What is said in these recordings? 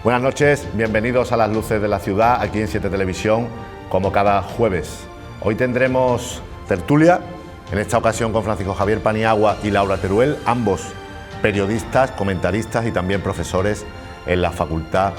Buenas noches, bienvenidos a Las Luces de la Ciudad, aquí en 7 Televisión, como cada jueves. Hoy tendremos tertulia, en esta ocasión con Francisco Javier Paniagua y Laura Teruel, ambos periodistas, comentaristas y también profesores en la Facultad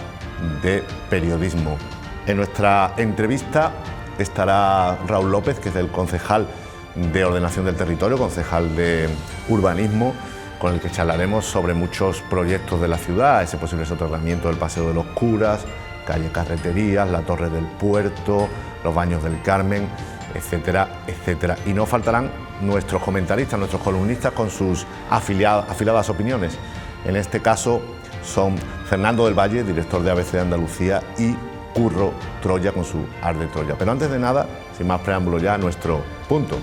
de Periodismo. En nuestra entrevista estará Raúl López, que es el concejal de Ordenación del Territorio, concejal de Urbanismo, con el que charlaremos sobre muchos proyectos de la ciudad, ese posible soterramiento del Paseo de los Curas, calle Carreterías, la Torre del Puerto, los Baños del Carmen, etcétera, etcétera. Y no faltarán nuestros comentaristas, nuestros columnistas con sus afiladas opiniones. En este caso son Fernando del Valle, director de ABC de Andalucía, y Curro Troya con su Ar de Troya. Pero antes de nada, sin más preámbulo ya, nuestro punto.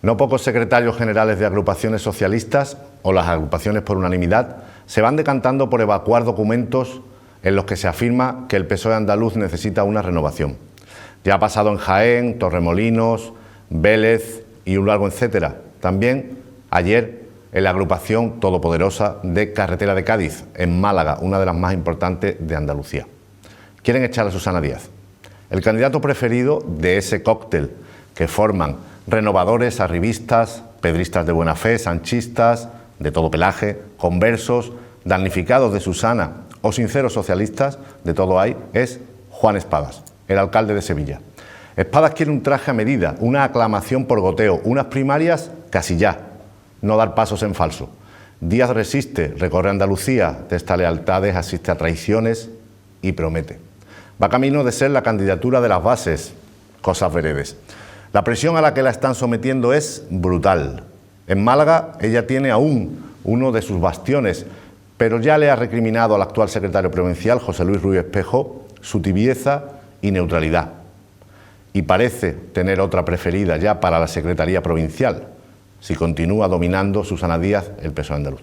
No pocos secretarios generales de agrupaciones socialistas o las agrupaciones por unanimidad se van decantando por evacuar documentos en los que se afirma que el PSOE andaluz necesita una renovación. Ya ha pasado en Jaén, Torremolinos, Vélez y un largo etcétera. También ayer en la agrupación todopoderosa de Carretera de Cádiz, en Málaga, una de las más importantes de Andalucía. Quieren echar a Susana Díaz. El candidato preferido de ese cóctel que forman renovadores, arribistas, pedristas de buena fe, sanchistas, de todo pelaje, conversos, damnificados de Susana o sinceros socialistas, de todo hay, es Juan Espadas, el alcalde de Sevilla. Espadas quiere un traje a medida, una aclamación por goteo, unas primarias casi ya, no dar pasos en falso. Díaz resiste, recorre Andalucía, testa lealtades, asiste a traiciones y promete. Va camino de ser la candidatura de las bases, cosas veredes. La presión a la que la están sometiendo es brutal. En Málaga ella tiene aún uno de sus bastiones, pero ya le ha recriminado al actual secretario provincial, José Luis Ruiz Espejo, su tibieza y neutralidad. Y parece tener otra preferida ya para la Secretaría Provincial, si continúa dominando Susana Díaz el PSOE andaluz.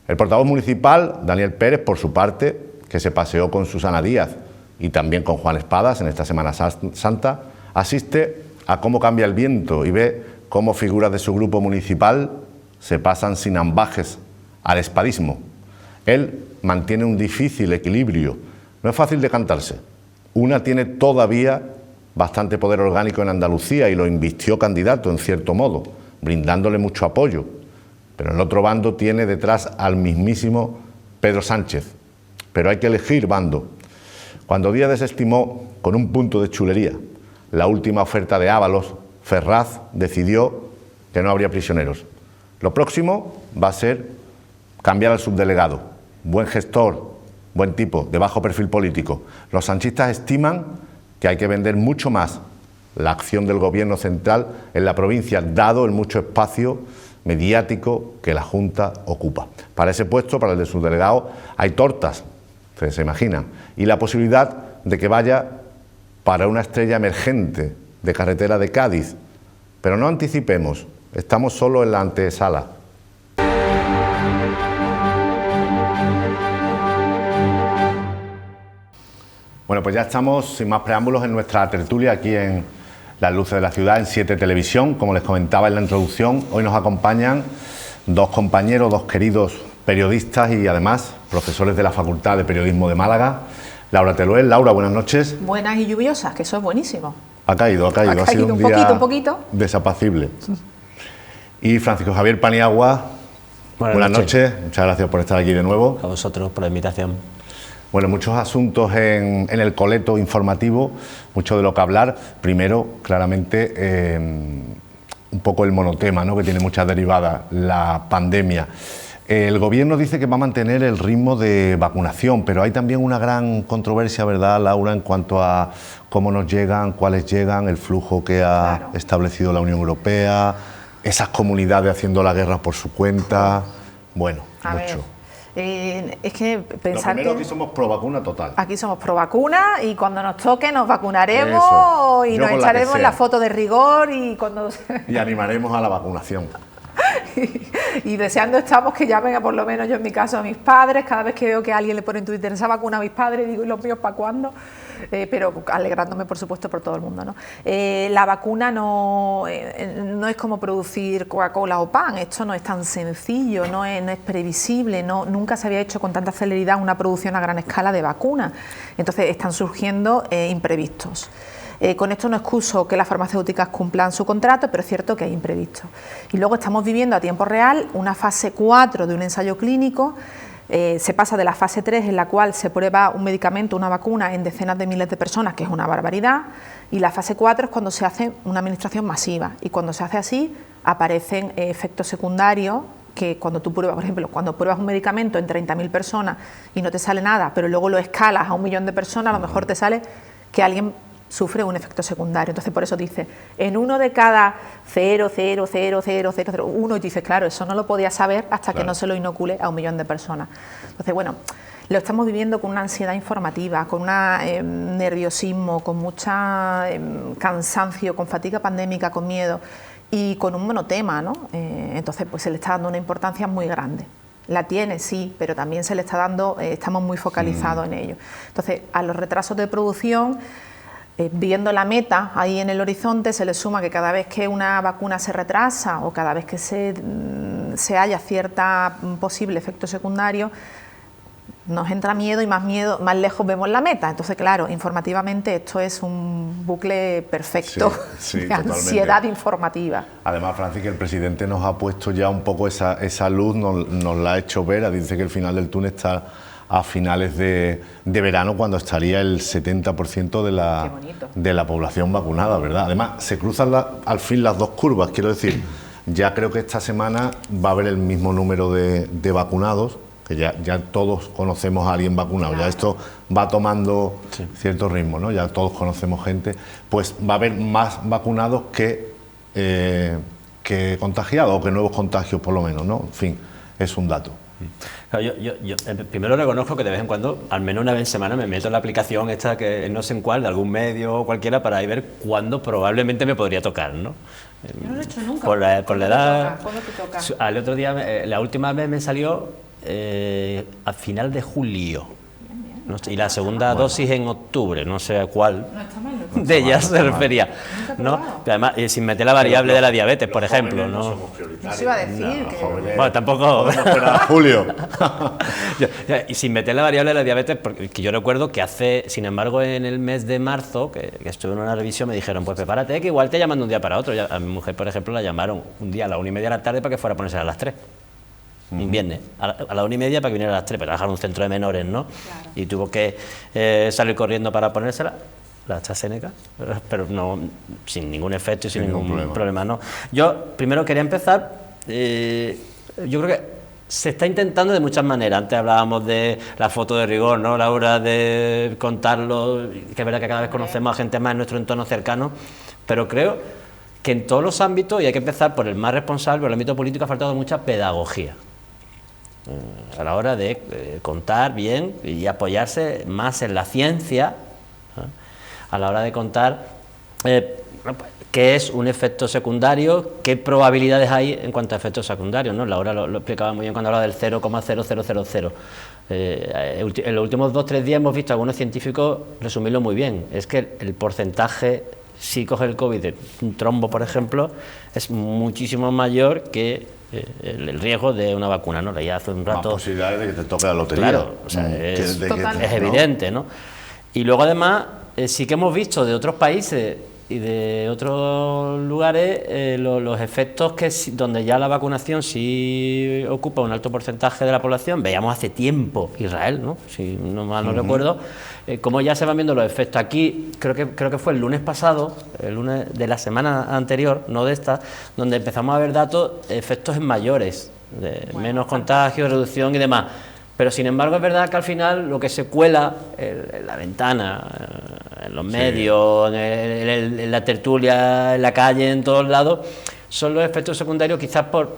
El portavoz municipal, Daniel Pérez, por su parte, que se paseó con Susana Díaz y también con Juan Espadas en esta Semana Santa, asiste a cómo cambia el viento y ve cómo figuras de su grupo municipal se pasan sin ambajes al espadismo. Él mantiene un difícil equilibrio. No es fácil decantarse. Una tiene todavía bastante poder orgánico en Andalucía y lo invistió candidato en cierto modo, brindándole mucho apoyo. Pero el otro bando tiene detrás al mismísimo Pedro Sánchez. Pero hay que elegir bando. Cuando Díaz desestimó con un punto de chulería la última oferta de Ábalos, Ferraz decidió que no habría prisioneros. Lo próximo va a ser cambiar al subdelegado. Buen gestor, buen tipo, de bajo perfil político. Los sanchistas estiman que hay que vender mucho más la acción del gobierno central en la provincia, dado el mucho espacio mediático que la Junta ocupa. Para ese puesto, para el de subdelegado, hay tortas, ustedes se imaginan, y la posibilidad de que vaya para una estrella emergente de Carretera de Cádiz. Pero no anticipemos, estamos solo en la antesala. Bueno, pues ya estamos, sin más preámbulos, en nuestra tertulia aquí en Las Luces de la Ciudad, en 7 Televisión. Como les comentaba en la introducción, hoy nos acompañan dos compañeros, dos queridos periodistas y además profesores de la Facultad de Periodismo de Málaga. Laura Teruel. Laura, buenas noches. Buenas y lluviosas, que eso es buenísimo. Ha caído. Ha sido un día poquito. Desapacible. Y Francisco Javier Paniagua. Buenas noches. Muchas gracias por estar aquí de nuevo. A vosotros por la invitación. Bueno, muchos asuntos en el coleto informativo, mucho de lo que hablar. Primero, claramente, un poco el monotema, ¿no?, que tiene muchas derivadas, la pandemia. El gobierno dice que va a mantener el ritmo de vacunación, pero hay también una gran controversia, ¿verdad, Laura?, en cuanto a cómo nos llegan, cuáles llegan, el flujo que ha establecido la Unión Europea, esas comunidades haciendo la guerra por su cuenta. Bueno, mucho. Es que pensar que aquí somos pro vacuna total. Aquí somos pro vacuna y cuando nos toque nos vacunaremos y nos echaremos la foto de rigor y cuando... Y animaremos a la vacunación. Y deseando estamos que llamen a, por lo menos yo en mi caso, a mis padres. Cada vez que veo que alguien le pone en Twitter esa vacuna a mis padres, digo, ¿y los míos para cuándo? pero alegrándome, por supuesto, por todo el mundo, ¿no? La vacuna no es como producir Coca-Cola o pan, esto no es tan sencillo, no es previsible, nunca se había hecho con tanta celeridad una producción a gran escala de vacunas, entonces están surgiendo imprevistos. Con esto no excuso que las farmacéuticas cumplan su contrato, pero es cierto que hay imprevistos. Y luego estamos viviendo a tiempo real una fase 4 de un ensayo clínico. Se pasa de la fase 3, en la cual se prueba un medicamento, una vacuna, en decenas de miles de personas, que es una barbaridad, y la fase 4 es cuando se hace una administración masiva, y cuando se hace así aparecen efectos secundarios que cuando tú pruebas, por ejemplo, cuando pruebas un medicamento en 30.000 personas y no te sale nada, pero luego lo escalas a 1 millón de personas, a lo mejor te sale que alguien sufre un efecto secundario. Entonces, por eso dice, en uno de cada 0,0000001, y dices, claro, eso no lo podía saber hasta que no se lo inocule a 1 millón de personas. Entonces, bueno, lo estamos viviendo con una ansiedad informativa, con un nerviosismo, con mucha cansancio, con fatiga pandémica, con miedo y con un monotema, ¿no? Entonces, pues se le está dando una importancia muy grande. La tiene, sí, pero también se le está dando, estamos muy focalizados en ello. Entonces, a los retrasos de producción, viendo la meta ahí en el horizonte, se le suma que cada vez que una vacuna se retrasa o cada vez que se haya cierta posible efecto secundario, nos entra miedo, más lejos vemos la meta. Entonces, claro, informativamente esto es un bucle perfecto de ansiedad informativa. Además, Francis, que el presidente nos ha puesto ya un poco esa luz, nos la ha hecho ver, dice que el final del túnel está a finales de verano, cuando estaría el 70% de la población vacunada, ¿verdad? Además, se cruzan al fin las dos curvas, quiero decir, ya creo que esta semana va a haber el mismo número de vacunados, que ya todos conocemos a alguien vacunado, ya esto va tomando cierto ritmo, ¿no? Ya todos conocemos gente, pues va a haber más vacunados que contagiados, o que nuevos contagios por lo menos, ¿no? En fin, es un dato. Yo primero reconozco que de vez en cuando, al menos una vez en semana, me meto en la aplicación esta, que no sé en cuál, de algún medio o cualquiera, para ver cuándo probablemente me podría tocar, ¿no? Yo no lo he hecho nunca. Por la edad. ¿Cuándo te toca? Al otro día, la última vez me salió a final de julio. No sé, y la segunda dosis en octubre, no sé a cuál de ellas se refería, ¿no? Además, sin meter la variable de la diabetes, por ejemplo, ¿no? Eso iba a decir que... Bueno, tampoco... Julio. Y sin meter la variable de la diabetes, porque yo recuerdo que sin embargo, en el mes de marzo, que estuve en una revisión, me dijeron, pues prepárate, que igual te llaman de un día para otro. A mi mujer, por ejemplo, la llamaron un día a las 1:30 de la tarde para que fuera a ponerse a las 3. Un viernes, a las 1:30 para que viniera a las 3, para trabajar en un centro de menores, ¿no? Claro. Y tuvo que salir corriendo para ponérsela, la AstraZeneca, pero no, sin ningún efecto y sin ningún problema, ¿no? Yo primero quería empezar, yo creo que se está intentando de muchas maneras. Antes hablábamos de la foto de rigor, ¿no, Laura? De contarlo, que es verdad que cada vez conocemos a gente más en nuestro entorno cercano, pero creo que en todos los ámbitos, y hay que empezar por el más responsable, por el ámbito político, ha faltado mucha pedagogía a la hora de contar bien y apoyarse más en la ciencia, a la hora de contar qué es un efecto secundario, qué probabilidades hay en cuanto a efectos secundarios, ¿no? Laura lo explicaba muy bien cuando hablaba del 0,0000. En los últimos 2-3 días hemos visto a algunos científicos resumirlo muy bien. Es que el porcentaje, si coge el COVID de un trombo, por ejemplo, es muchísimo mayor que el riesgo de una vacuna, ¿no? Leía hace un rato... Más posibilidades de que te toque la lotería. Claro, o sea, es evidente, ¿no? Y luego, además, sí que hemos visto de otros países y de otros lugares los efectos donde ya la vacunación sí ocupa un alto porcentaje de la población. Veíamos hace tiempo Israel, ¿no? Si no mal no recuerdo, cómo ya se van viendo los efectos. Aquí creo que fue el lunes pasado, el lunes de la semana anterior, no de esta, donde empezamos a ver datos, efectos en mayores, de menos contagios, reducción y demás. Pero sin embargo es verdad que al final lo que se cuela en la ventana, en los medios, en la tertulia, en la calle, en todos lados, son los efectos secundarios, quizás por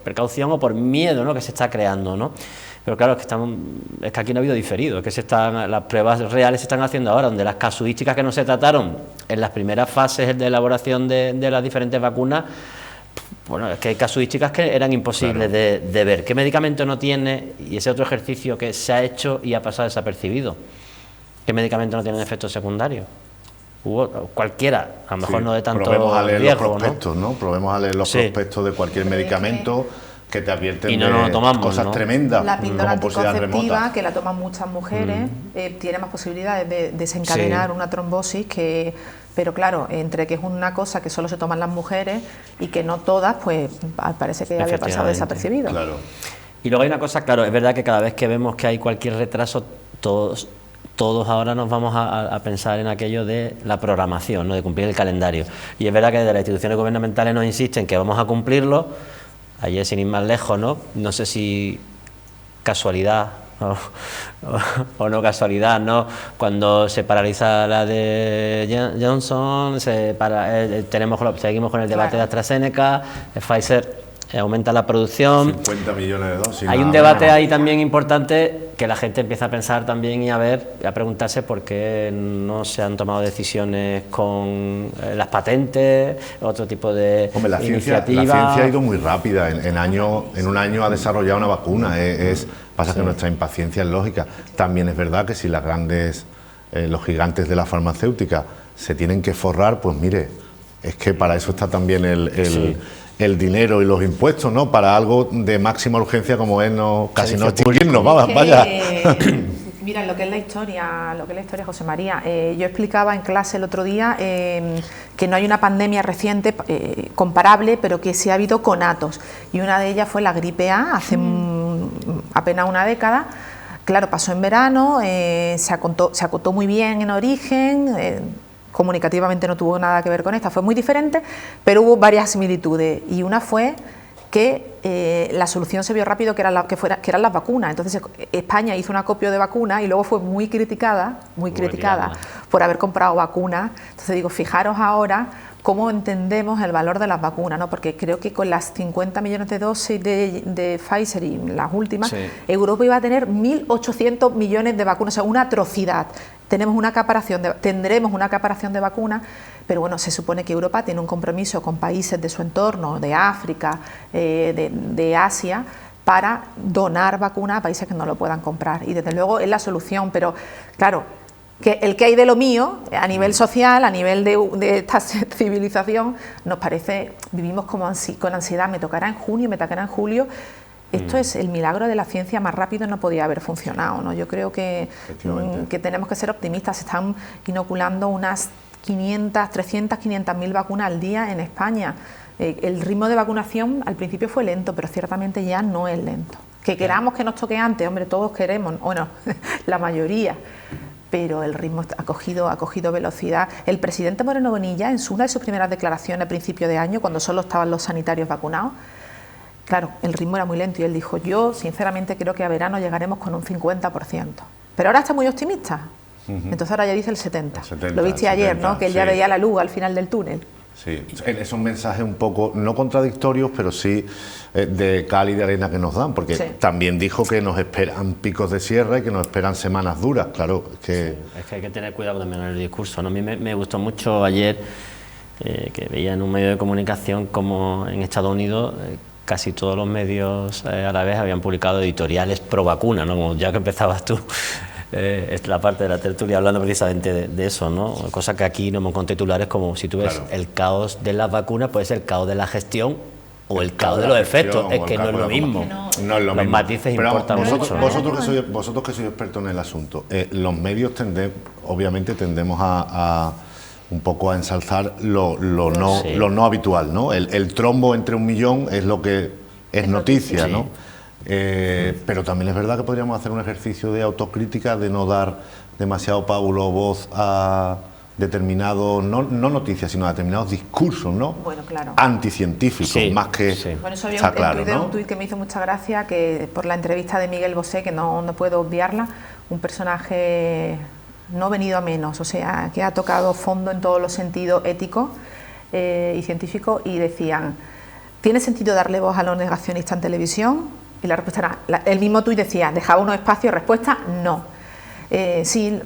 precaución o por miedo, ¿no?, que se está creando, ¿no? Pero claro, es que aquí no ha habido diferido, es que las pruebas reales se están haciendo ahora, donde las casuísticas que no se trataron en las primeras fases de elaboración de las diferentes vacunas, bueno, es que hay casuísticas que eran imposibles de ver. ¿Qué medicamento no tiene? Y ese otro ejercicio que se ha hecho y ha pasado desapercibido. ¿Qué medicamentos no tienen efectos secundarios? Cualquiera, a lo mejor no de tanto probemos a leer riesgo, los prospectos, ¿no? Probemos a leer los prospectos de cualquier medicamento que te advierten y no nos lo tomamos, cosas ¿no? tremendas, La píldora como por si las anticonceptiva, remotas. que la toman muchas mujeres, tiene más posibilidades de desencadenar una trombosis que... Pero claro, entre que es una cosa que solo se toman las mujeres y que no todas, pues parece que había pasado desapercibido. Claro. Y luego hay una cosa, claro, es verdad que cada vez que vemos que hay cualquier retraso, todos ahora nos vamos a pensar en aquello de la programación, ¿no? De cumplir el calendario. Y es verdad que desde las instituciones gubernamentales nos insisten que vamos a cumplirlo. Ayer, sin ir más lejos, no sé si casualidad o no casualidad, ¿no? Cuando se paraliza la de Johnson, seguimos con el debate de AstraZeneca, Pfizer aumenta la producción. 50 millones de dosis. Hay un debate ahí también importante que la gente empieza a pensar también y a preguntarse por qué no se han tomado decisiones con las patentes, otro tipo de iniciativas. La ciencia ha ido muy rápida, en un año ha desarrollado una vacuna, pasa que nuestra impaciencia es lógica. También es verdad que si los gigantes de la farmacéutica se tienen que forrar, pues mire, es que para eso está también el dinero y los impuestos, ¿no? Para algo de máxima urgencia como es casi no extinguirnos, vaya. Mira, lo que es la historia, José María, yo explicaba en clase el otro día que no hay una pandemia reciente comparable, pero que sí ha habido conatos, y una de ellas fue la gripe A hace apenas una década. Claro, pasó en verano, se acotó muy bien en origen, comunicativamente no tuvo nada que ver con esta, fue muy diferente, pero hubo varias similitudes, y una fue que la solución se vio rápido, que eran las vacunas. Entonces España hizo un acopio de vacunas y luego fue muy criticada por haber comprado vacunas. Entonces digo, fijaros ahora cómo entendemos el valor de las vacunas, ¿no? Porque creo que con las 50 millones de dosis de Pfizer y las últimas, Europa iba a tener 1.800 millones de vacunas, o sea, una atrocidad. Tendremos una acaparación de vacunas, pero bueno, se supone que Europa tiene un compromiso con países de su entorno, de África, de Asia, para donar vacunas a países que no lo puedan comprar. Y desde luego es la solución, pero claro, que hay de lo mío, a nivel social, a nivel de esta civilización, nos parece, vivimos con ansiedad, me tocará en junio, me tocará en julio. Esto es el milagro de la ciencia, más rápido no podía haber funcionado, ¿no? Yo creo que tenemos que ser optimistas. Se están inoculando unas 500.000 vacunas al día en España. El ritmo de vacunación al principio fue lento, pero ciertamente ya no es lento. Que queramos que nos toque antes, hombre, todos queremos, bueno, la mayoría, pero el ritmo ha cogido velocidad. El presidente Moreno Bonilla, en una de sus primeras declaraciones a principio de año, cuando solo estaban los sanitarios vacunados, claro, el ritmo era muy lento y él dijo, yo sinceramente creo que a verano llegaremos con un 50%. Pero ahora está muy optimista. Entonces ahora ya dice el 70%. Lo viste ayer, ¿no? Que él ya veía la luz al final del túnel. Sí, es un mensaje un poco, no contradictorios, pero sí de cal y de arena que nos dan, porque también dijo que nos esperan picos de sierra y que nos esperan semanas duras, claro. Es que hay que tener cuidado también en el discurso, ¿no? A mí me gustó mucho ayer que veía en un medio de comunicación como en Estados Unidos casi todos los medios a la vez habían publicado editoriales pro vacuna, ¿no? Como ya que empezabas tú. Es la parte de la tertulia hablando precisamente de eso, ¿no? Cosa que aquí no hemos con titulares como si tú ves el caos de las vacunas, puede ser el caos de la gestión o el caos de los efectos, es que no es lo mismo. No es lo mismo. Los matices importan mucho. Vosotros que sois expertos en el asunto, los medios obviamente tendemos a un poco a ensalzar lo no habitual, ¿no? El trombo entre 1 millón es lo que es noticia, ¿no? Pero también es verdad que podríamos hacer un ejercicio de autocrítica, de no dar demasiado pábulo o voz a determinados, no noticias, sino a determinados discursos, ¿no? Bueno, claro. Anticientíficos, más que... Bueno, eso había está claro, ¿no? un tuit que me hizo mucha gracia, que por la entrevista de Miguel Bosé, que no puedo obviarla, un personaje no venido a menos, o sea, que ha tocado fondo en todos los sentidos éticos y científicos, y decían, ¿tiene sentido darle voz a los negacionistas en televisión? Y la respuesta era, el mismo tuit decía, dejaba unos espacios, respuesta, no. Sí,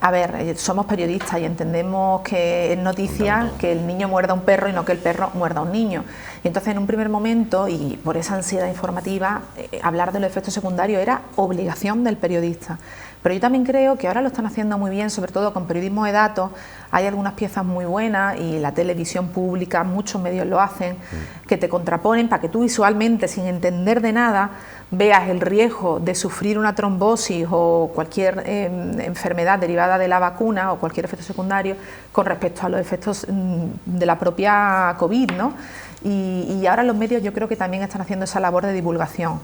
a ver, somos periodistas y entendemos que es noticia que el niño muerda a un perro y no que el perro muerda a un niño. Y entonces, en un primer momento, y por esa ansiedad informativa, hablar de los efectos secundarios era obligación del periodista. Pero yo también creo que ahora lo están haciendo muy bien, sobre todo con periodismo de datos. Hay algunas piezas muy buenas y la televisión pública, muchos medios lo hacen, que te contraponen para que tú visualmente, sin entender de nada, veas el riesgo de sufrir una trombosis o cualquier enfermedad derivada de la vacuna o cualquier efecto secundario con respecto a los efectos de la propia COVID, ¿no? Y ahora los medios yo creo que también están haciendo esa labor de divulgación.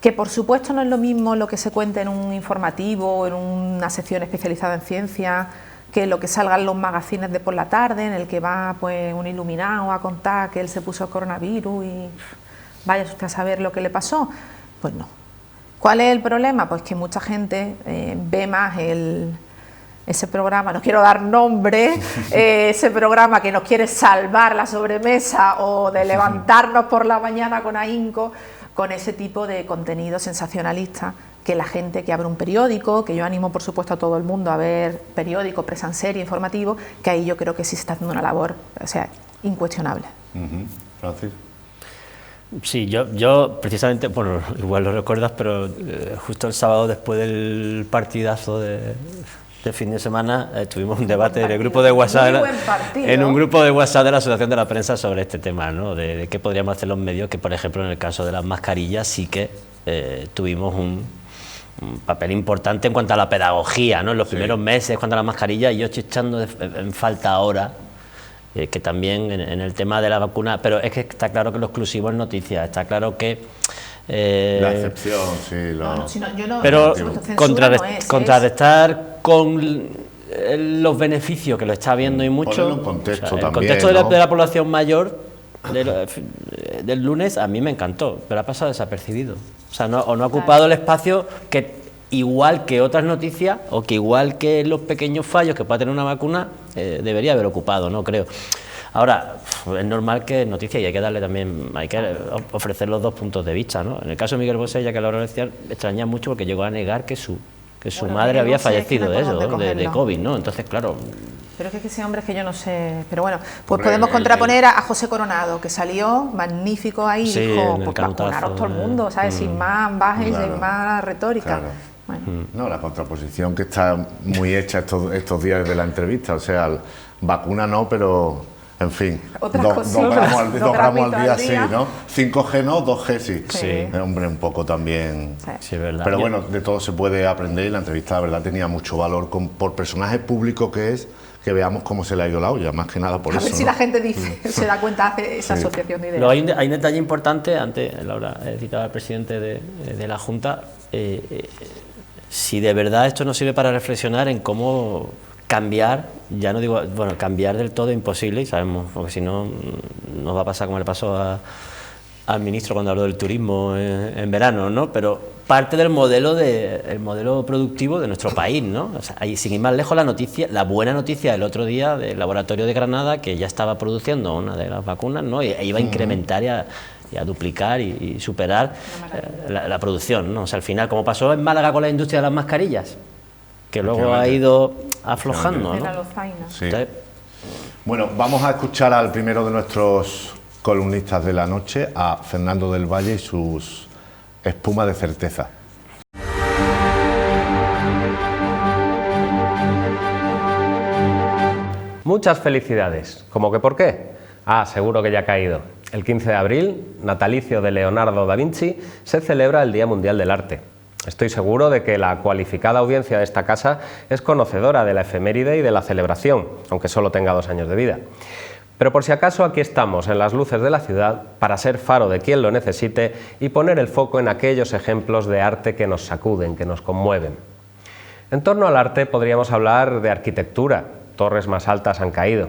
Que por supuesto no es lo mismo lo que se cuente en un informativo, en una sección especializada en ciencia, que lo que salga en los magazines de por la tarde, en el que va pues un iluminado a contar que él se puso coronavirus y vaya usted a saber lo que le pasó. Pues no. ¿Cuál es el problema? Pues que mucha gente ve más ese programa, no quiero dar nombre, ese programa que nos quiere salvar la sobremesa o de levantarnos por la mañana con ahínco, con ese tipo de contenido sensacionalista, que la gente que abre un periódico, que yo animo por supuesto a todo el mundo a ver periódico, prensa en serie, informativo, que ahí yo creo que sí se está haciendo una labor, o sea, incuestionable. Francis. Sí, yo precisamente, bueno, igual lo recuerdas, pero justo el sábado después del partidazo de fin de semana tuvimos un debate en el grupo de WhatsApp, en un grupo de WhatsApp de la Asociación de la Prensa sobre este tema, ¿no? De qué podríamos hacer los medios, que por ejemplo en el caso de las mascarillas sí que tuvimos un papel importante en cuanto a la pedagogía, ¿no? En los primeros meses, cuando las mascarillas, y yo estoy echando en falta ahora, que también en el tema de la vacuna, pero es que está claro que lo exclusivo es noticia, está claro que la excepción, sí. Pero contrarrestar con los beneficios que lo está viendo y mucho. En contexto, o sea, el también, contexto ¿no? de la población mayor del lunes a mí me encantó, pero ha pasado desapercibido. O sea, no ha ocupado el espacio que, igual que otras noticias o que igual que los pequeños fallos que pueda tener una vacuna, debería haber ocupado, ¿no? Creo. Ahora, es normal que es noticia y hay que darle también, hay que ofrecer los dos puntos de vista, ¿no? En el caso de Miguel Bosé, ya que Laura decía, extraña mucho porque llegó a negar que su madre había fallecido de eso, de COVID, ¿no? Entonces, claro. Pero es que ese hombre es que yo no sé, pero bueno, pues podemos contraponer a José Coronado, que salió magnífico ahí, sí, dijo, pues vacunaros todo el mundo, ¿sabes? Sin más bajes, sin más retórica. Claro. Bueno. No, la contraposición que está muy hecha estos días de la entrevista, o sea, vacuna no, pero en fin, dos gramos al día sí, ¿no? 5G no, 2G sí. Sí. Hombre, un poco también. Sí, es verdad. Pero bueno, de todo se puede aprender y la entrevista, la verdad, tenía mucho valor por personaje público que es, que veamos cómo se le ha ido la olla, más que nada por eso. A ver si la gente dice, se da cuenta, hace esa asociación de ideas. Luego hay un detalle importante, antes Laura citaba al presidente de la Junta, si de verdad esto nos sirve para reflexionar en cómo cambiar, ya no digo, bueno, cambiar del todo imposible, y sabemos, porque si no nos va a pasar como le pasó al ministro cuando habló del turismo en verano, ¿no? Pero parte del modelo productivo de nuestro país, ¿no? O sea, sin ir más lejos, la buena noticia del otro día del laboratorio de Granada, que ya estaba produciendo una de las vacunas, ¿no? E iba a incrementar y a duplicar y superar la producción, ¿no? O sea, al final, como pasó en Málaga con la industria de las mascarillas, que luego ha ido aflojando, ¿no? Sí. Bueno, vamos a escuchar al primero de nuestros columnistas de la noche, a Fernando del Valle y sus espumas de certeza. Muchas felicidades. ¿Cómo que por qué? Ah, seguro que ya ha caído. El 15 de abril, natalicio de Leonardo da Vinci, se celebra el Día Mundial del Arte. Estoy seguro de que la cualificada audiencia de esta casa es conocedora de la efeméride y de la celebración, aunque solo tenga 2 años de vida. Pero por si acaso, aquí estamos, en las luces de la ciudad, para ser faro de quien lo necesite y poner el foco en aquellos ejemplos de arte que nos sacuden, que nos conmueven. En torno al arte podríamos hablar de arquitectura, torres más altas han caído;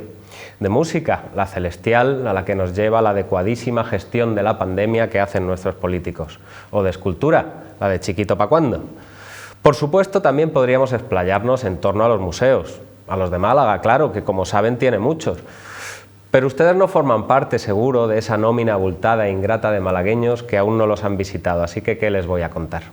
de música, la celestial a la que nos lleva la adecuadísima gestión de la pandemia que hacen nuestros políticos; o de escultura, la de Chiquito pa' cuándo. Por supuesto, también podríamos explayarnos en torno a los museos, a los de Málaga, claro, que como saben tiene muchos. Pero ustedes no forman parte, seguro, de esa nómina abultada e ingrata de malagueños que aún no los han visitado, así que ¿qué les voy a contar?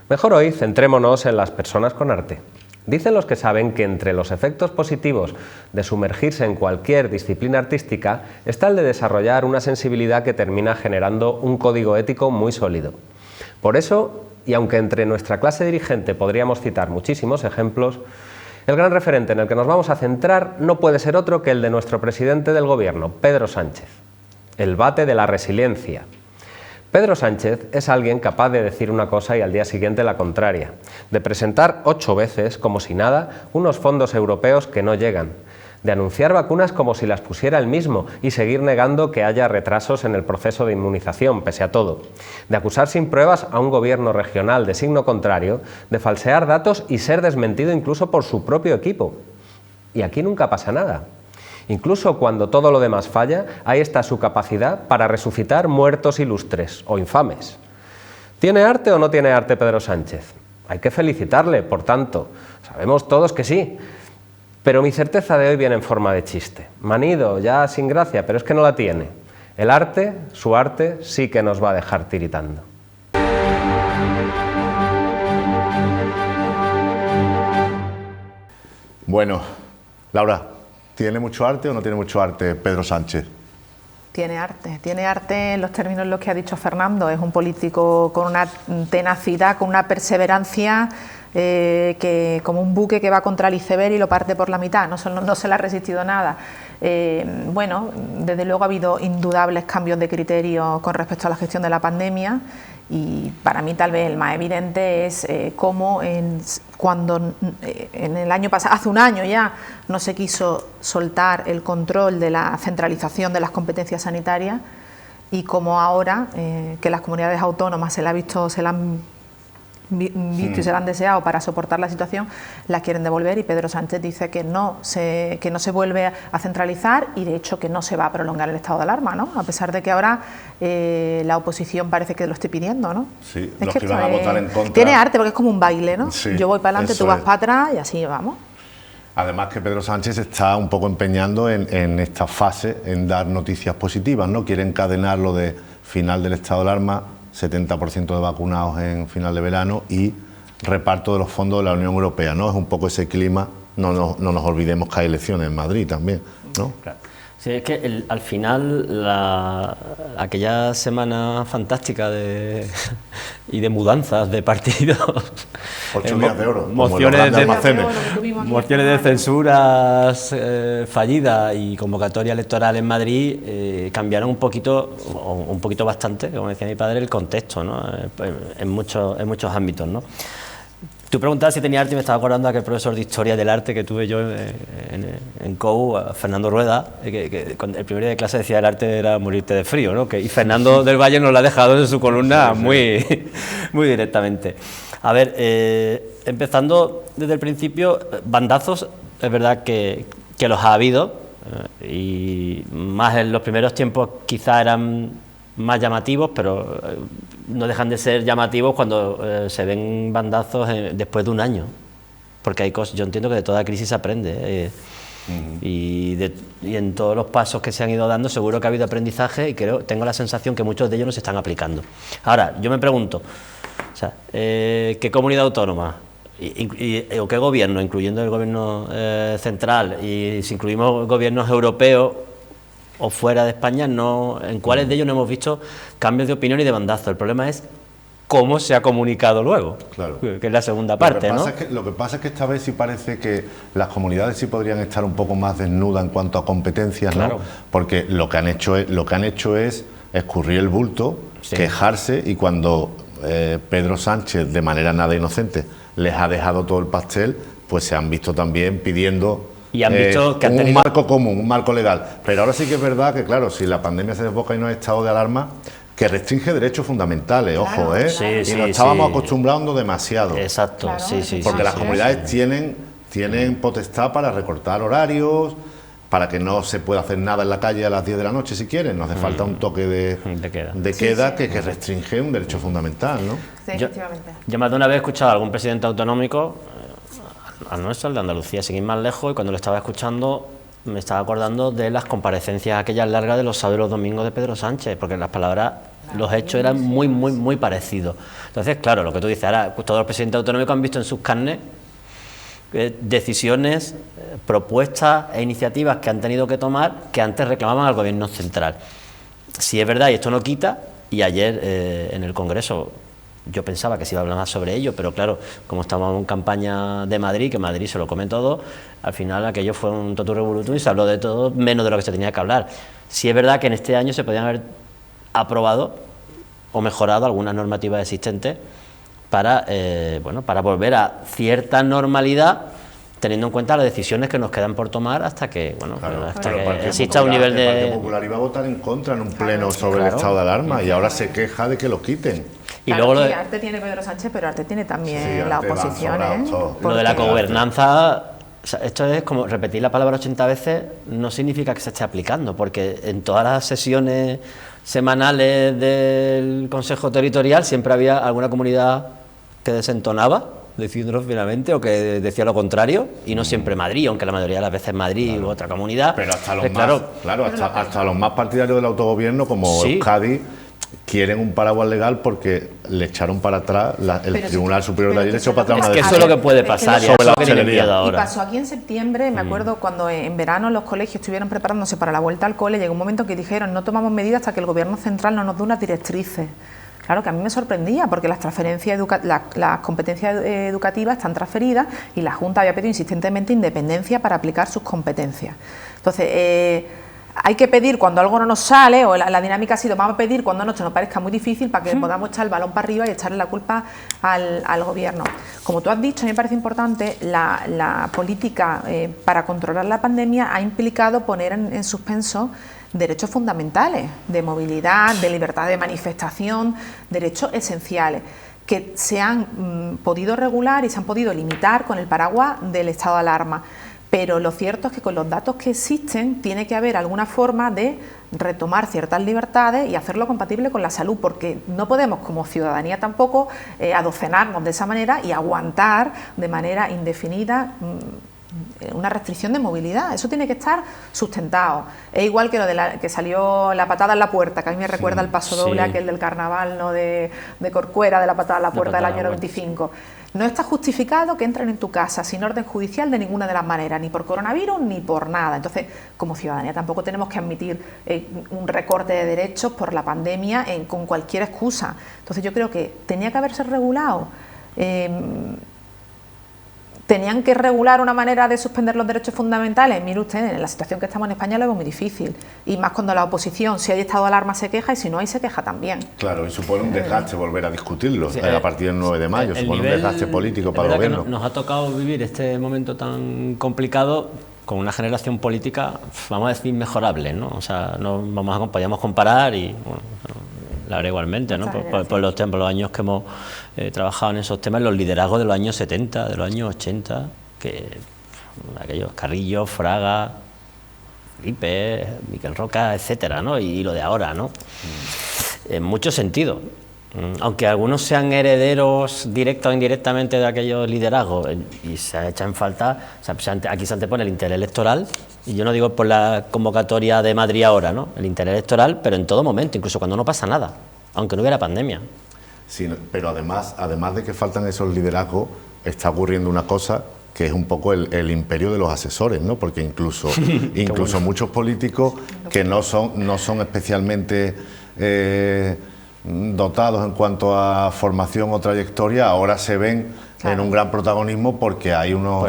Mejor hoy centrémonos en las personas con arte. Dicen los que saben que entre los efectos positivos de sumergirse en cualquier disciplina artística está el de desarrollar una sensibilidad que termina generando un código ético muy sólido. Por eso, y aunque entre nuestra clase dirigente podríamos citar muchísimos ejemplos, el gran referente en el que nos vamos a centrar no puede ser otro que el de nuestro presidente del gobierno, Pedro Sánchez, el bate de la resiliencia. Pedro Sánchez es alguien capaz de decir una cosa y al día siguiente la contraria, de presentar 8 veces, como si nada, unos fondos europeos que no llegan, de anunciar vacunas como si las pusiera él mismo y seguir negando que haya retrasos en el proceso de inmunización, pese a todo, de acusar sin pruebas a un gobierno regional de signo contrario, de falsear datos y ser desmentido incluso por su propio equipo. Y aquí nunca pasa nada. Incluso cuando todo lo demás falla, ahí está su capacidad para resucitar muertos ilustres o infames. ¿Tiene arte o no tiene arte Pedro Sánchez? Hay que felicitarle, por tanto. Sabemos todos que sí. Pero mi certeza de hoy viene en forma de chiste. Manido, ya sin gracia, pero es que no la tiene. El arte, su arte, sí que nos va a dejar tiritando. Bueno, Laura, ¿tiene mucho arte o no tiene mucho arte Pedro Sánchez? Tiene arte en los términos en los que ha dicho Fernando. Es un político con una tenacidad, con una perseverancia, que como un buque que va contra el iceberg y lo parte por la mitad, no se le ha resistido nada. Bueno, desde luego ha habido indudables cambios de criterio con respecto a la gestión de la pandemia, y para mí tal vez el más evidente es cómo cuando en el año pasado, hace un año ya, no se quiso soltar el control de la centralización de las competencias sanitarias, y cómo ahora que las comunidades autónomas se la han visto y se la han deseado para soportar la situación, la quieren devolver, y Pedro Sánchez dice que no se vuelve a centralizar, y de hecho que no se va a prolongar el estado de alarma, ¿no? A pesar de que ahora la oposición parece que lo esté pidiendo, ¿no? Sí, los que iban a votar en contra. Tiene arte porque es como un baile, ¿no? Sí, yo voy para adelante, tú vas para atrás y así vamos. Además que Pedro Sánchez está un poco empeñando en esta fase en dar noticias positivas, ¿no? Quiere encadenar lo de final del estado de alarma, 70% de vacunados en final de verano y reparto de los fondos de la Unión Europea, ¿no? Es un poco ese clima, no nos olvidemos que hay elecciones en Madrid también, ¿no? Claro. Sí, es que al final aquella semana fantástica y de mudanzas de partidos, 8 días de oro, mociones mociones de censuras fallidas y convocatoria electoral en Madrid, cambiaron un poquito bastante, como decía mi padre, el contexto, ¿no? En muchos ámbitos, ¿no? Tú preguntabas si tenía arte y me estaba acordando de aquel profesor de Historia del Arte que tuve yo en COU, a Fernando Rueda, que el primer día de clase decía el arte era morirte de frío, ¿no? Y Fernando del Valle nos lo ha dejado en su columna muy directamente. A ver, empezando desde el principio, bandazos, es verdad que los ha habido, y más en los primeros tiempos quizá eran más llamativos, pero no dejan de ser llamativos cuando se ven bandazos después de un año, porque hay cosas, yo entiendo que de toda crisis se aprende, y en todos los pasos que se han ido dando seguro que ha habido aprendizaje, y tengo la sensación que muchos de ellos no se están aplicando. Ahora, yo me pregunto, o sea, ¿qué comunidad autónoma o qué gobierno, incluyendo el gobierno central, y si incluimos gobiernos europeos o fuera de España, en cuáles de ellos no hemos visto cambios de opinión y de bandazo? El problema es cómo se ha comunicado luego, claro, que es la segunda parte, ¿no? Lo que pasa es que esta vez sí parece que las comunidades sí podrían estar un poco más desnudas en cuanto a competencias, ¿no? Claro. Porque lo que han hecho es escurrir el bulto, sí, quejarse, y cuando Pedro Sánchez, de manera nada inocente, les ha dejado todo el pastel, pues se han visto también pidiendo y han visto que un marco común, un marco legal. Pero ahora sí que es verdad que, claro, si la pandemia se desboca y no hay estado de alarma, que restringe derechos fundamentales, claro, ojo, ¿eh? Sí, y nos estábamos acostumbrando demasiado. Exacto, claro, sí. Porque las comunidades tienen potestad para recortar horarios, para que no se pueda hacer nada en la calle a las 10 de la noche si quieren. Nos hace falta un toque de queda que restringe un derecho fundamental, ¿no? Sí, efectivamente. Yo más de una vez he escuchado a algún presidente autonómico, al nuestro, el de Andalucía, sin ir más lejos, y cuando lo estaba escuchando me estaba acordando de las comparecencias aquellas largas de los sábados y los domingos de Pedro Sánchez, porque las palabras Los hechos eran muy parecidos. Entonces, claro, lo que tú dices, ahora todos los presidentes autonómicos han visto en sus carnes decisiones, propuestas e iniciativas que han tenido que tomar que antes reclamaban al gobierno central. Si es verdad, y esto no quita, y ayer en el Congreso yo pensaba que se iba a hablar más sobre ello, pero claro, como estamos en campaña de Madrid, que Madrid se lo come todo, al final aquello fue un totum revolutum y se habló de todo menos de lo que se tenía que hablar. Si es verdad que en este año se podían haber aprobado o mejorado algunas normativas existentes para volver a cierta normalidad, teniendo en cuenta las decisiones que nos quedan por tomar hasta que exista un nivel de... El Partido Popular iba a votar en contra en un pleno sobre el estado de alarma y ahora se queja de que lo quiten. Y claro, luego Arte tiene Pedro Sánchez, pero Arte tiene también la oposición. Lo de la gobernanza, o sea, esto es como repetir la palabra 80 veces, no significa que se esté aplicando, porque en todas las sesiones semanales del Consejo Territorial siempre había alguna comunidad que desentonaba, diciéndolo finalmente, o que decía lo contrario, y no siempre Madrid, aunque la mayoría de las veces Madrid u otra comunidad. Pero hasta los más partidarios del autogobierno, como Euskadi, quieren un paraguas legal porque le echaron para atrás, el Tribunal Superior de allí le echó para atrás una decisión. Es que eso es lo que puede pasar, y pasó aquí en septiembre, me acuerdo cuando en verano los colegios estuvieron preparándose para la vuelta al cole, llegó un momento que dijeron no tomamos medidas hasta que el gobierno central no nos dé unas directrices. Claro, que a mí me sorprendía porque las transferencias las competencias educativas están transferidas y la Junta había pedido insistentemente independencia para aplicar sus competencias. Entonces, hay que pedir cuando algo no nos sale, o la dinámica ha sido vamos a pedir cuando nos parezca muy difícil para que podamos echar el balón para arriba y echarle la culpa al gobierno. Como tú has dicho, a mí me parece importante, la política para controlar la pandemia ha implicado poner en suspenso derechos fundamentales de movilidad, de libertad de manifestación, derechos esenciales que se han podido regular y se han podido limitar con el paraguas del estado de alarma. Pero lo cierto es que con los datos que existen tiene que haber alguna forma de retomar ciertas libertades y hacerlo compatible con la salud, porque no podemos como ciudadanía tampoco adocenarnos de esa manera y aguantar de manera indefinida una restricción de movilidad. Eso tiene que estar sustentado. Es igual que lo de que salió la patada en la puerta, que a mí me recuerda al paso doble aquel del carnaval, ¿no? de Corcuera, de la patada en la puerta del año 95. No está justificado que entren en tu casa sin orden judicial de ninguna de las maneras, ni por coronavirus ni por nada. Entonces, como ciudadanía tampoco tenemos que admitir un recorte de derechos por la pandemia con cualquier excusa. Entonces yo creo que tenía que haberse regulado. Tenían que regular una manera de suspender los derechos fundamentales. Mire usted, en la situación que estamos en España lo veo muy difícil. Y más cuando la oposición, si hay estado de alarma, se queja y si no hay, se queja también. Claro, y supone un desgaste volver a discutirlo a partir del 9 de mayo. Supone un desgaste político para el gobierno. Nos ha tocado vivir este momento tan complicado con una generación política, vamos a decir, mejorable, ¿no? O sea, no podíamos comparar y... Bueno, la verdad igualmente, ¿no? Por los años que hemos trabajado en esos temas, los liderazgos de los años 70, de los años 80, que aquellos Carrillo, Fraga, Felipe, Miquel Roca, etcétera, ¿no? Y lo de ahora, ¿no? En muchos sentidos. Aunque algunos sean herederos directa o indirectamente de aquellos liderazgos y se echa en falta, o sea, aquí se antepone el interés electoral, y yo no digo por la convocatoria de Madrid ahora, ¿no? El interés electoral, pero en todo momento, incluso cuando no pasa nada, aunque no hubiera pandemia. Sí, pero además de que faltan esos liderazgos, está ocurriendo una cosa que es un poco el imperio de los asesores, ¿no? Porque incluso bueno, muchos políticos que no son especialmente dotados en cuanto a formación o trayectoria, ahora se ven en un gran protagonismo porque hay unos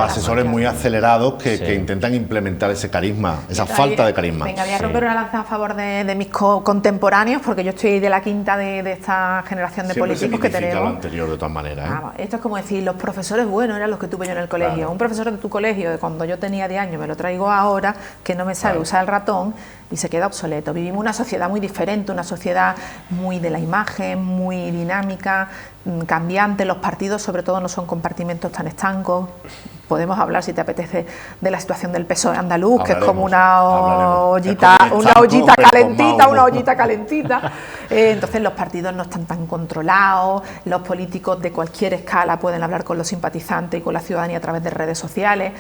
asesores muy acelerados que intentan implementar ese carisma, esa falta de carisma. Venga, voy a romper una lanza a favor de mis contemporáneos, porque yo estoy de la quinta de esta generación de políticos que tenemos. Lo anterior de todas maneras, ¿eh? Esto es como decir, los profesores buenos eran los que tuve yo en el colegio. Claro. Un profesor de tu colegio, de cuando yo tenía 10 años, me lo traigo ahora, que no me sabe usar el ratón y se queda obsoleto. Vivimos una sociedad muy diferente, una sociedad muy de la imagen, muy dinámica, cambiante. Los partidos, sobre todo, no son compartimentos tan estancos. Podemos hablar, si te apetece, de la situación del PSOE andaluz, que es como una ollita calentita. Entonces los partidos no están tan controlados, los políticos de cualquier escala pueden hablar con los simpatizantes y con la ciudadanía a través de redes sociales.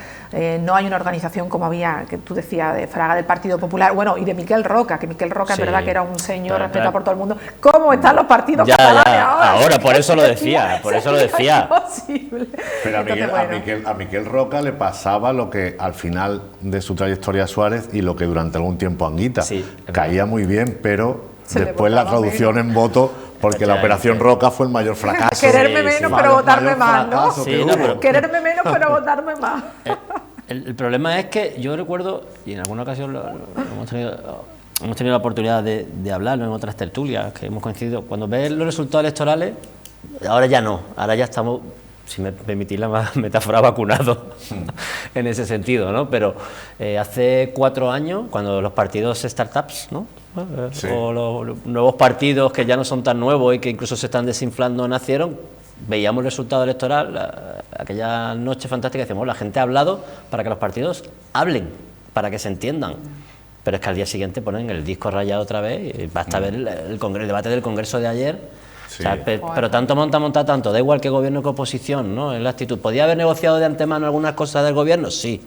No hay una organización como había, que tú decías, de Fraga del Partido Popular, bueno, y de Miquel Roca, que Miquel Roca Sí. es verdad que era un señor Pero, respetado por todo el mundo. ¿Cómo están los partidos catalanes ahora, por eso lo decía, por eso lo decía. Imposible. Pero a Entonces, bueno. a Miquel Roca le pasaba lo que al final de su trayectoria a Suárez y lo que durante algún tiempo a Anguita. Sí, es Caía muy bien, pero Se le después la votaba traducción en voto, porque la operación Roca fue el mayor fracaso. Quererme Sí, menos sí. pero votarme más, ¿no? fracaso que Sí, no, hubo. pero- Quererme menos pero votarme más. El problema es que yo recuerdo, y en alguna ocasión hemos tenido la oportunidad de hablarlo en otras tertulias, que hemos coincidido, cuando ves los resultados electorales, ahora ya no, ahora ya estamos, si me permitís la metáfora, vacunados en ese sentido, ¿no? Pero hace 4 años, cuando los partidos startups, ¿no? Sí. O los nuevos partidos que ya no son tan nuevos y que incluso se están desinflando nacieron, veíamos el resultado electoral, aquella noche fantástica, decíamos, la gente ha hablado para que los partidos hablen, para que se entiendan. Pero es que al día siguiente ponen el disco rayado otra vez y basta ver el debate del Congreso de ayer. Sí. O sea, pero tanto monta tanto, da igual que gobierno que oposición, ¿no? Es la actitud. ¿Podía haber negociado de antemano algunas cosas del gobierno? Sí.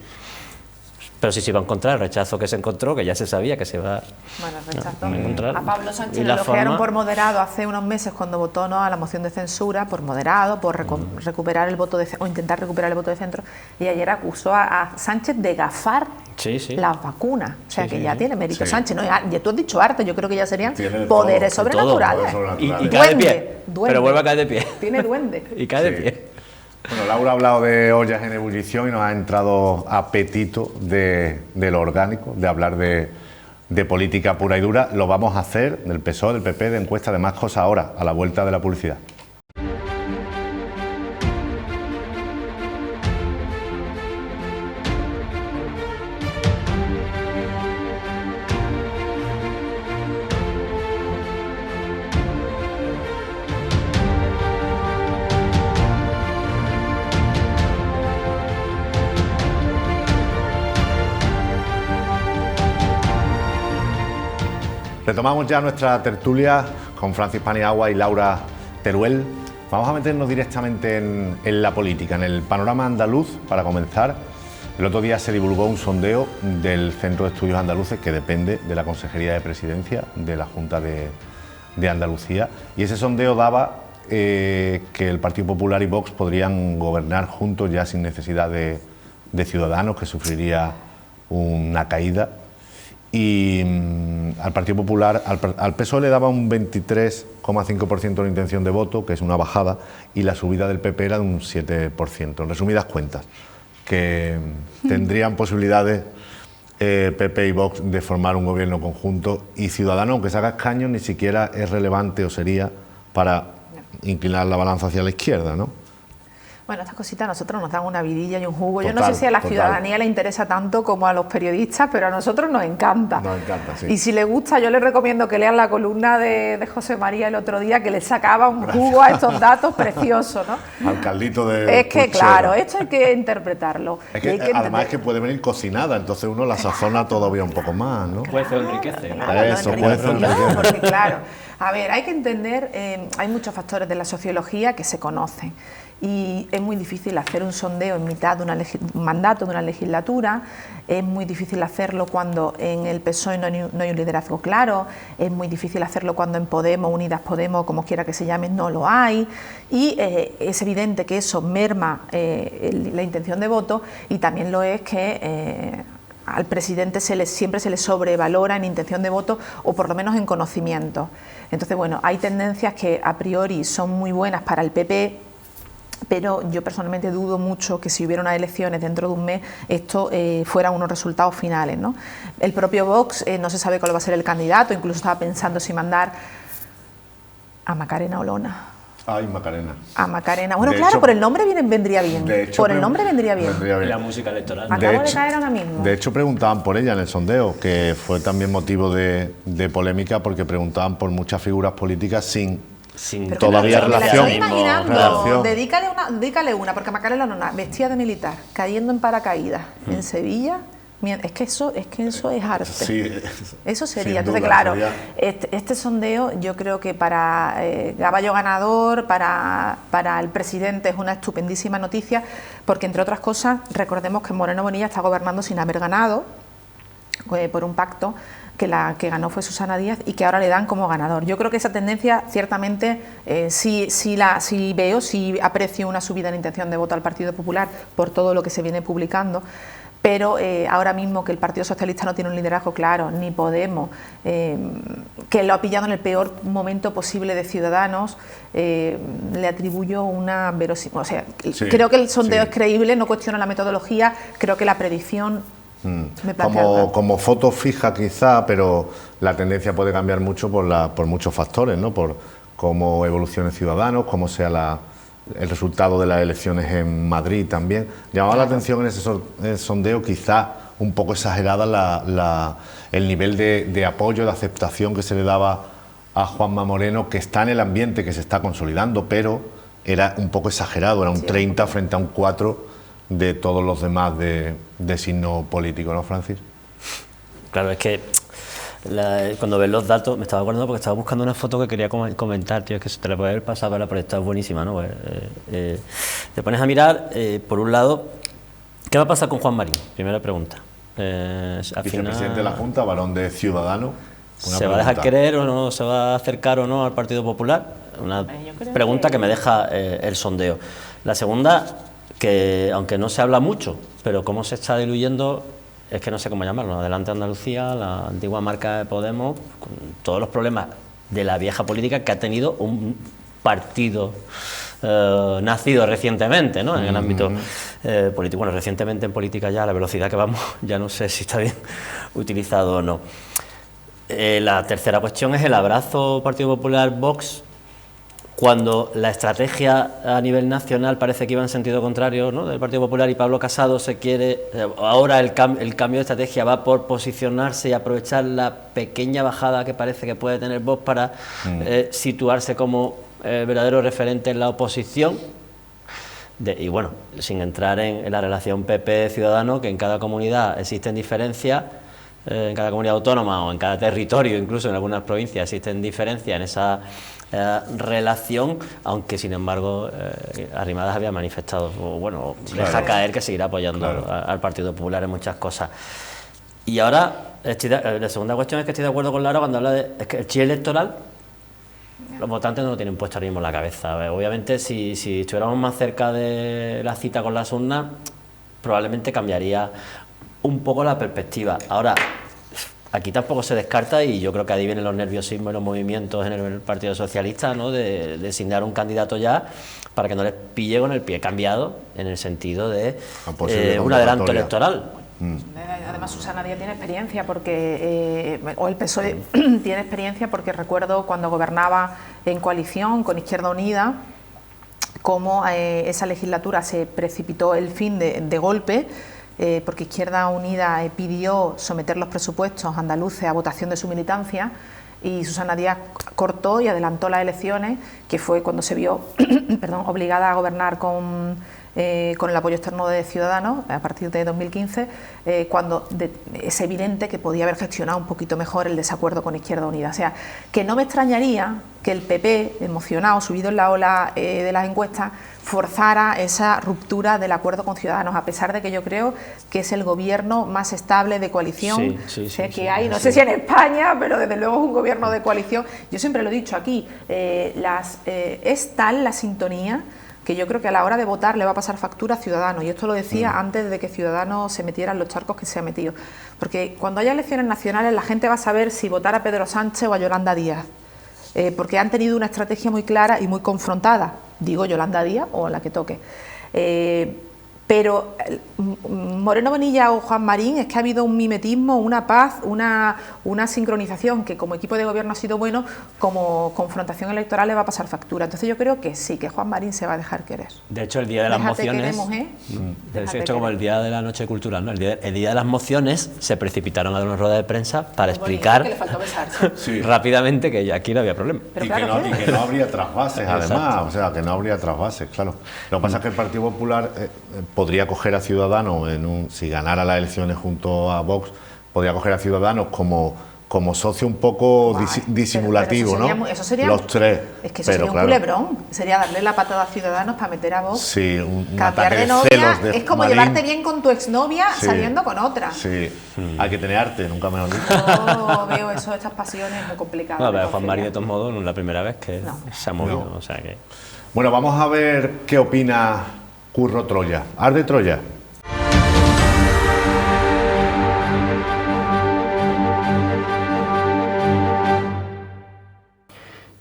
Pero si se iba a encontrar el rechazo que se encontró, que ya se sabía que se va Bueno, rechazo. a encontrar. A Pablo Sánchez Y lo la elogiaron forma- por moderado hace unos meses cuando votó no a la moción de censura, por moderado, por recuperar el voto o intentar recuperar el voto de centro. Y ayer acusó a Sánchez de gafar Sí, sí. las vacunas. O sea Sí, que sí, ya sí. tiene mérito Sí. Sánchez. ¿No? Ya tú has dicho arte, yo creo que ya serían Tiene de poderes todo, de todo, sobrenaturales. poderes Y sobrenaturales. cae de Duende, pie. duende. Pero vuelve a caer de pie. Tiene duende. Y cae de Sí. pie. Bueno, Laura ha hablado de ollas en ebullición y nos ha entrado apetito de lo orgánico, de hablar de política pura y dura. Lo vamos a hacer del PSOE, del PP, de encuesta, de más cosas ahora, a la vuelta de la publicidad. Retomamos ya nuestra tertulia con Francis Paniagua y Laura Teruel. Vamos a meternos directamente en la política, en el panorama andaluz, para comenzar. El otro día se divulgó un sondeo del Centro de Estudios Andaluces, que depende de la Consejería de Presidencia de la Junta de Andalucía, y ese sondeo daba que el Partido Popular y Vox podrían gobernar juntos ya sin necesidad de Ciudadanos, que sufriría una caída. Y al Partido Popular, al PSOE le daba un 23,5% de intención de voto, que es una bajada, y la subida del PP era de un 7%. En resumidas cuentas, que tendrían posibilidades PP y Vox de formar un gobierno conjunto, y Ciudadanos, aunque se haga escaños, ni siquiera es relevante o sería para inclinar la balanza hacia la izquierda, ¿no? Bueno, estas cositas a nosotros nos dan una vidilla y un jugo. Yo no Total, sé si a la total. ciudadanía le interesa tanto como a los periodistas, pero a nosotros nos encanta. Nos encanta, sí. Y si le gusta, yo les recomiendo que lean la columna de José María el otro día, que le sacaba un jugo a estos datos preciosos, ¿no? Alcaldito de Es que, Puigcerdá. claro, esto hay que interpretarlo. Es Y que, hay que además es entender. que puede venir cocinada, entonces uno la sazona todavía un poco más, ¿no? Puede ser enriquece. ¿no? Claro, Eso, lo puede ser enriqueció, enriquece. porque claro, a ver, hay que entender, hay muchos factores de la sociología que se conocen y es muy difícil hacer un sondeo en mitad de un mandato de una legislatura, es muy difícil hacerlo cuando en el PSOE no hay un liderazgo claro, es muy difícil hacerlo cuando en Podemos, Unidas Podemos, como quiera que se llame, no lo hay, y es evidente que eso merma la intención de voto, y también lo es que al presidente siempre se le sobrevalora en intención de voto, o por lo menos en conocimiento. Entonces, bueno, hay tendencias que a priori son muy buenas para el PP, pero yo personalmente dudo mucho que si hubiera unas elecciones dentro de un mes esto fueran unos resultados finales, ¿no? El propio Vox no se sabe cuál va a ser el candidato, incluso estaba pensando si mandar a Macarena Olona. Ay, Macarena. A Macarena. Bueno, De claro, hecho- por el nombre vendría bien. De hecho, Por el nombre vendría bien. Y la música electoral. Acabo de caer ahora mismo. De hecho, preguntaban por ella en el sondeo, que fue también motivo de polémica, porque preguntaban por muchas figuras políticas sin Sin todavía me la relación. estoy imaginando. Relación. Dedícale una, porque Macarena Olona, vestida de militar, cayendo en paracaídas en Sevilla, Es que eso es arte. Sí, eso sería. sin Entonces, duda, claro, sería... este sondeo yo creo que para Gaballo ganador, para el presidente es una estupendísima noticia, porque entre otras cosas, recordemos que Moreno Bonilla está gobernando sin haber ganado, por un pacto, que la que ganó fue Susana Díaz y que ahora le dan como ganador. Yo creo que esa tendencia ciertamente sí aprecio una subida en intención de voto al Partido Popular por todo lo que se viene publicando, pero ahora mismo que el Partido Socialista no tiene un liderazgo claro, ni Podemos, que lo ha pillado en el peor momento posible de Ciudadanos, le atribuyo una verosimilitud. O sea, sí, creo que el sondeo es creíble, no cuestiono la metodología, creo que la predicción... Como foto fija quizá, pero la tendencia puede cambiar mucho por muchos factores, ¿no? Por cómo evolucione Ciudadanos, cómo sea el resultado de las elecciones en Madrid también. Llamaba la atención en ese sondeo quizá un poco exagerada el nivel de apoyo, de aceptación que se le daba a Juanma Moreno, que está en el ambiente, que se está consolidando, pero era un poco exagerado, era un 30 frente a un 4 de todos los demás de signo político, ¿no, Francis? Claro, es que cuando ves los datos, me estaba acordando porque estaba buscando una foto que quería comentar, tío, es que se te la puede haber pasado, pero esta es buenísima, ¿no? Pues, te pones a mirar, por un lado, ¿qué va a pasar con Juan Marín? Primera pregunta. Vicepresidente de la Junta, varón de Ciudadanos. ¿Se va a dejar querer o no? ¿Se va a acercar o no al Partido Popular? Una pregunta que me deja el sondeo. La segunda, que aunque no se habla mucho, pero cómo se está diluyendo, es que no sé cómo llamarlo, Adelante Andalucía, la antigua marca de Podemos, con todos los problemas de la vieja política que ha tenido un partido nacido recientemente, ¿no? En el ámbito político. Bueno, recientemente en política ya, a la velocidad que vamos, ya no sé si está bien utilizado o no. La tercera cuestión es el abrazo Partido Popular-Vox, cuando la estrategia a nivel nacional parece que iba en sentido contrario, ¿no? Del Partido Popular, y Pablo Casado se quiere... Ahora el cambio de estrategia va por posicionarse y aprovechar la pequeña bajada que parece que puede tener Vox para situarse como verdadero referente en la oposición. Y bueno, sin entrar en la relación PP-Ciudadano, que en cada comunidad existen diferencias, en cada comunidad autónoma o en cada territorio, incluso en algunas provincias existen diferencias en esa relación, aunque sin embargo Arrimadas había manifestado, bueno, deja caer que seguirá apoyando al Partido Popular en muchas cosas. Y ahora, la segunda cuestión es que estoy de acuerdo con Lara cuando habla de es que el chip electoral, los votantes no lo tienen puesto ahora mismo en la cabeza. Obviamente, si estuviéramos más cerca de la cita con las urnas, probablemente cambiaría un poco la perspectiva. Ahora, aquí tampoco se descarta, y yo creo que ahí vienen los nerviosismos y los movimientos en el Partido Socialista, ¿no? de designar un candidato ya para que no les pille con el pie cambiado en el sentido de un adelanto electoral. Además, Susana Díaz tiene experiencia porque, o el PSOE tiene experiencia porque recuerdo cuando gobernaba en coalición con Izquierda Unida, cómo esa legislatura se precipitó el fin de golpe, porque Izquierda Unida pidió someter los presupuestos andaluces a votación de su militancia, y Susana Díaz cortó y adelantó las elecciones, que fue cuando se vio obligada a gobernar con el apoyo externo de Ciudadanos a partir de 2015, cuando es evidente que podía haber gestionado un poquito mejor el desacuerdo con Izquierda Unida. O sea, que no me extrañaría que el PP, emocionado, subido en la ola de las encuestas, forzara esa ruptura del acuerdo con Ciudadanos, a pesar de que yo creo que es el gobierno más estable de coalición que hay, no sé si en España, pero desde luego es un gobierno de coalición. Yo siempre lo he dicho aquí, es tal la sintonía que yo creo que a la hora de votar le va a pasar factura a Ciudadanos, y esto lo decía antes de que Ciudadanos se metiera en los charcos que se ha metido, porque cuando haya elecciones nacionales la gente va a saber si votar a Pedro Sánchez o a Yolanda Díaz, porque han tenido una estrategia muy clara y muy confrontada, digo Yolanda Díaz o la que toque. Pero Moreno Bonilla o Juan Marín, es que ha habido un mimetismo, una paz, una sincronización que como equipo de gobierno ha sido bueno, como confrontación electoral le va a pasar factura. Entonces yo creo que sí, que Juan Marín se va a dejar querer. De hecho, el día de las mociones, de hecho, como el día de la noche cultural, ¿no? El día de las mociones se precipitaron a dar una rueda de prensa para explicar que le faltó besarse. rápidamente que aquí no había problema. Y que no habría trasvases, además, o sea, que no habría trasvases, claro. Lo que pasa es que el Partido Popular podría coger a Ciudadanos, si ganara las elecciones junto a Vox, podría coger a Ciudadanos como socio un poco disimulativo, pero ¿no? eso sería, los tres. Es que eso sería un culebrón, sería darle la patada a Ciudadanos para meter a Vox. Sí, un cambiar ataque de novia, celos de es como Marín. llevarte bien con tu exnovia saliendo con otra. Sí, hay que tener arte, nunca mejor dicho. Yo veo estas pasiones muy complicadas. No, pero Juan Mari, de todos modos, no es la primera vez que se ha movido. No. O sea que... Bueno, vamos a ver qué opina Curro Troya. ¿Arde Troya?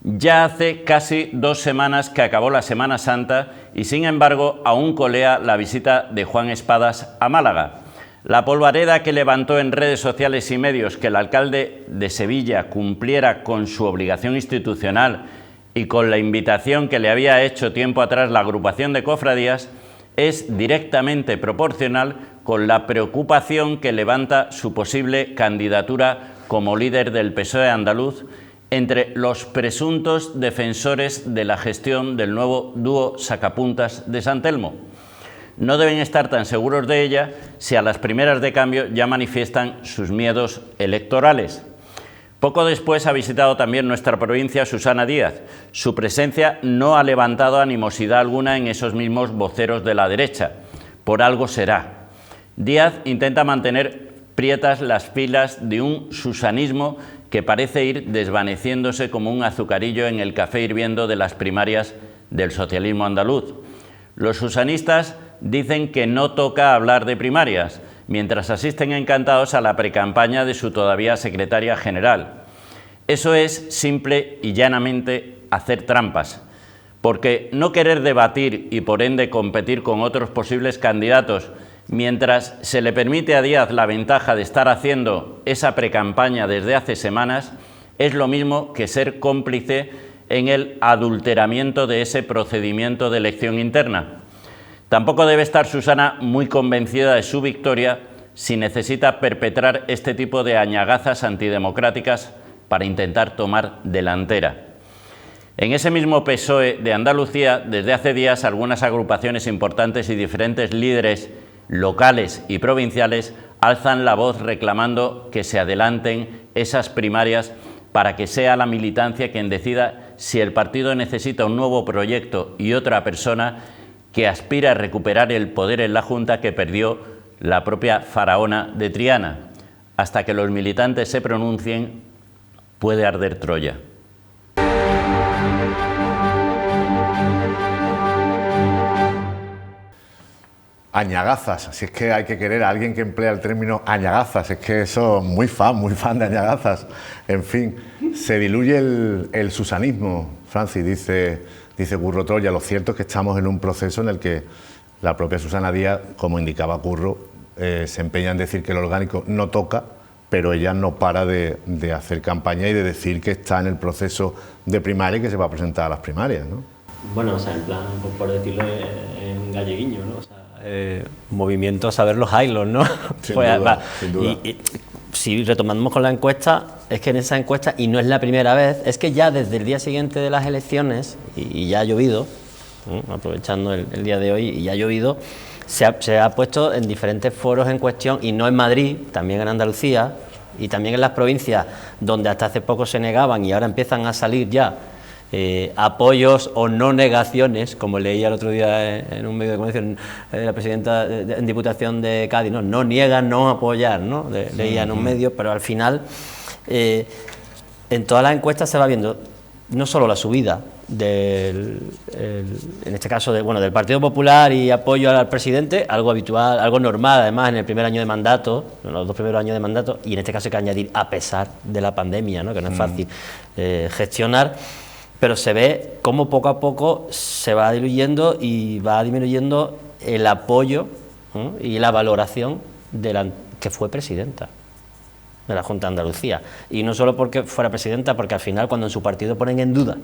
Ya hace casi 2 semanas que acabó la Semana Santa y, sin embargo, aún colea la visita de Juan Espadas a Málaga. La polvareda que levantó en redes sociales y medios que el alcalde de Sevilla cumpliera con su obligación institucional y con la invitación que le había hecho tiempo atrás la agrupación de cofradías es directamente proporcional con la preocupación que levanta su posible candidatura como líder del PSOE andaluz entre los presuntos defensores de la gestión del nuevo dúo sacapuntas de San Telmo. No deben estar tan seguros de ella si a las primeras de cambio ya manifiestan sus miedos electorales. Poco después ha visitado también nuestra provincia Susana Díaz. Su presencia no ha levantado animosidad alguna en esos mismos voceros de la derecha. Por algo será. Díaz intenta mantener prietas las filas de un susanismo que parece ir desvaneciéndose como un azucarillo en el café hirviendo de las primarias del socialismo andaluz. Los susanistas dicen que no toca hablar de primarias, mientras asisten encantados a la precampaña de su todavía secretaria general. Eso es simple y llanamente hacer trampas, porque no querer debatir y por ende competir con otros posibles candidatos mientras se le permite a Díaz la ventaja de estar haciendo esa precampaña desde hace semanas, es lo mismo que ser cómplice en el adulteramiento de ese procedimiento de elección interna. Tampoco debe estar Susana muy convencida de su victoria si necesita perpetrar este tipo de añagazas antidemocráticas para intentar tomar delantera. En ese mismo PSOE de Andalucía, desde hace días, algunas agrupaciones importantes y diferentes líderes locales y provinciales alzan la voz reclamando que se adelanten esas primarias para que sea la militancia quien decida si el partido necesita un nuevo proyecto y otra persona que aspira a recuperar el poder en la Junta que perdió la propia faraona de Triana. Hasta que los militantes se pronuncien, puede arder Troya. Añagazas, si es que hay que querer a alguien que emplea el término añagazas, es que eso, muy fan de añagazas. En fin, se diluye el susanismo, Francis, dice Curro Troya. Lo cierto es que estamos en un proceso en el que la propia Susana Díaz, como indicaba Curro, se empeña en decir que el orgánico no toca, pero ella no para de hacer campaña y de decir que está en el proceso de primaria y que se va a presentar a las primarias, ¿no? Bueno, o sea, en plan, por decirlo en galleguiño, ¿no? O sea, movimiento a saber los hilos, ¿no? Sin Pues, duda, sin duda. Y si retomamos con la encuesta, es que en esa encuesta, y no es la primera vez, es que ya desde el día siguiente de las elecciones, y ya ha llovido, aprovechando el día de hoy, y ya ha llovido, se ha puesto en diferentes foros en cuestión, y no en Madrid, también en Andalucía, y también en las provincias donde hasta hace poco se negaban y ahora empiezan a salir ya apoyos o no negaciones, como leía el otro día en un medio de comunicación la presidenta en Diputación de Cádiz, no niegan, no apoyar, ¿no? Leía en un medio, pero al final en todas las encuestas se va viendo no solo la subida en este caso del Partido Popular y apoyo al presidente, algo habitual, algo normal además en el primer año de mandato, en los 2 primeros años de mandato, y en este caso hay que añadir a pesar de la pandemia, ¿no? Que no es fácil gestionar. Pero se ve cómo poco a poco se va diluyendo y va disminuyendo el apoyo y la valoración de la que fue presidenta de la Junta de Andalucía. Y no solo porque fuera presidenta, porque al final cuando en su partido ponen en duda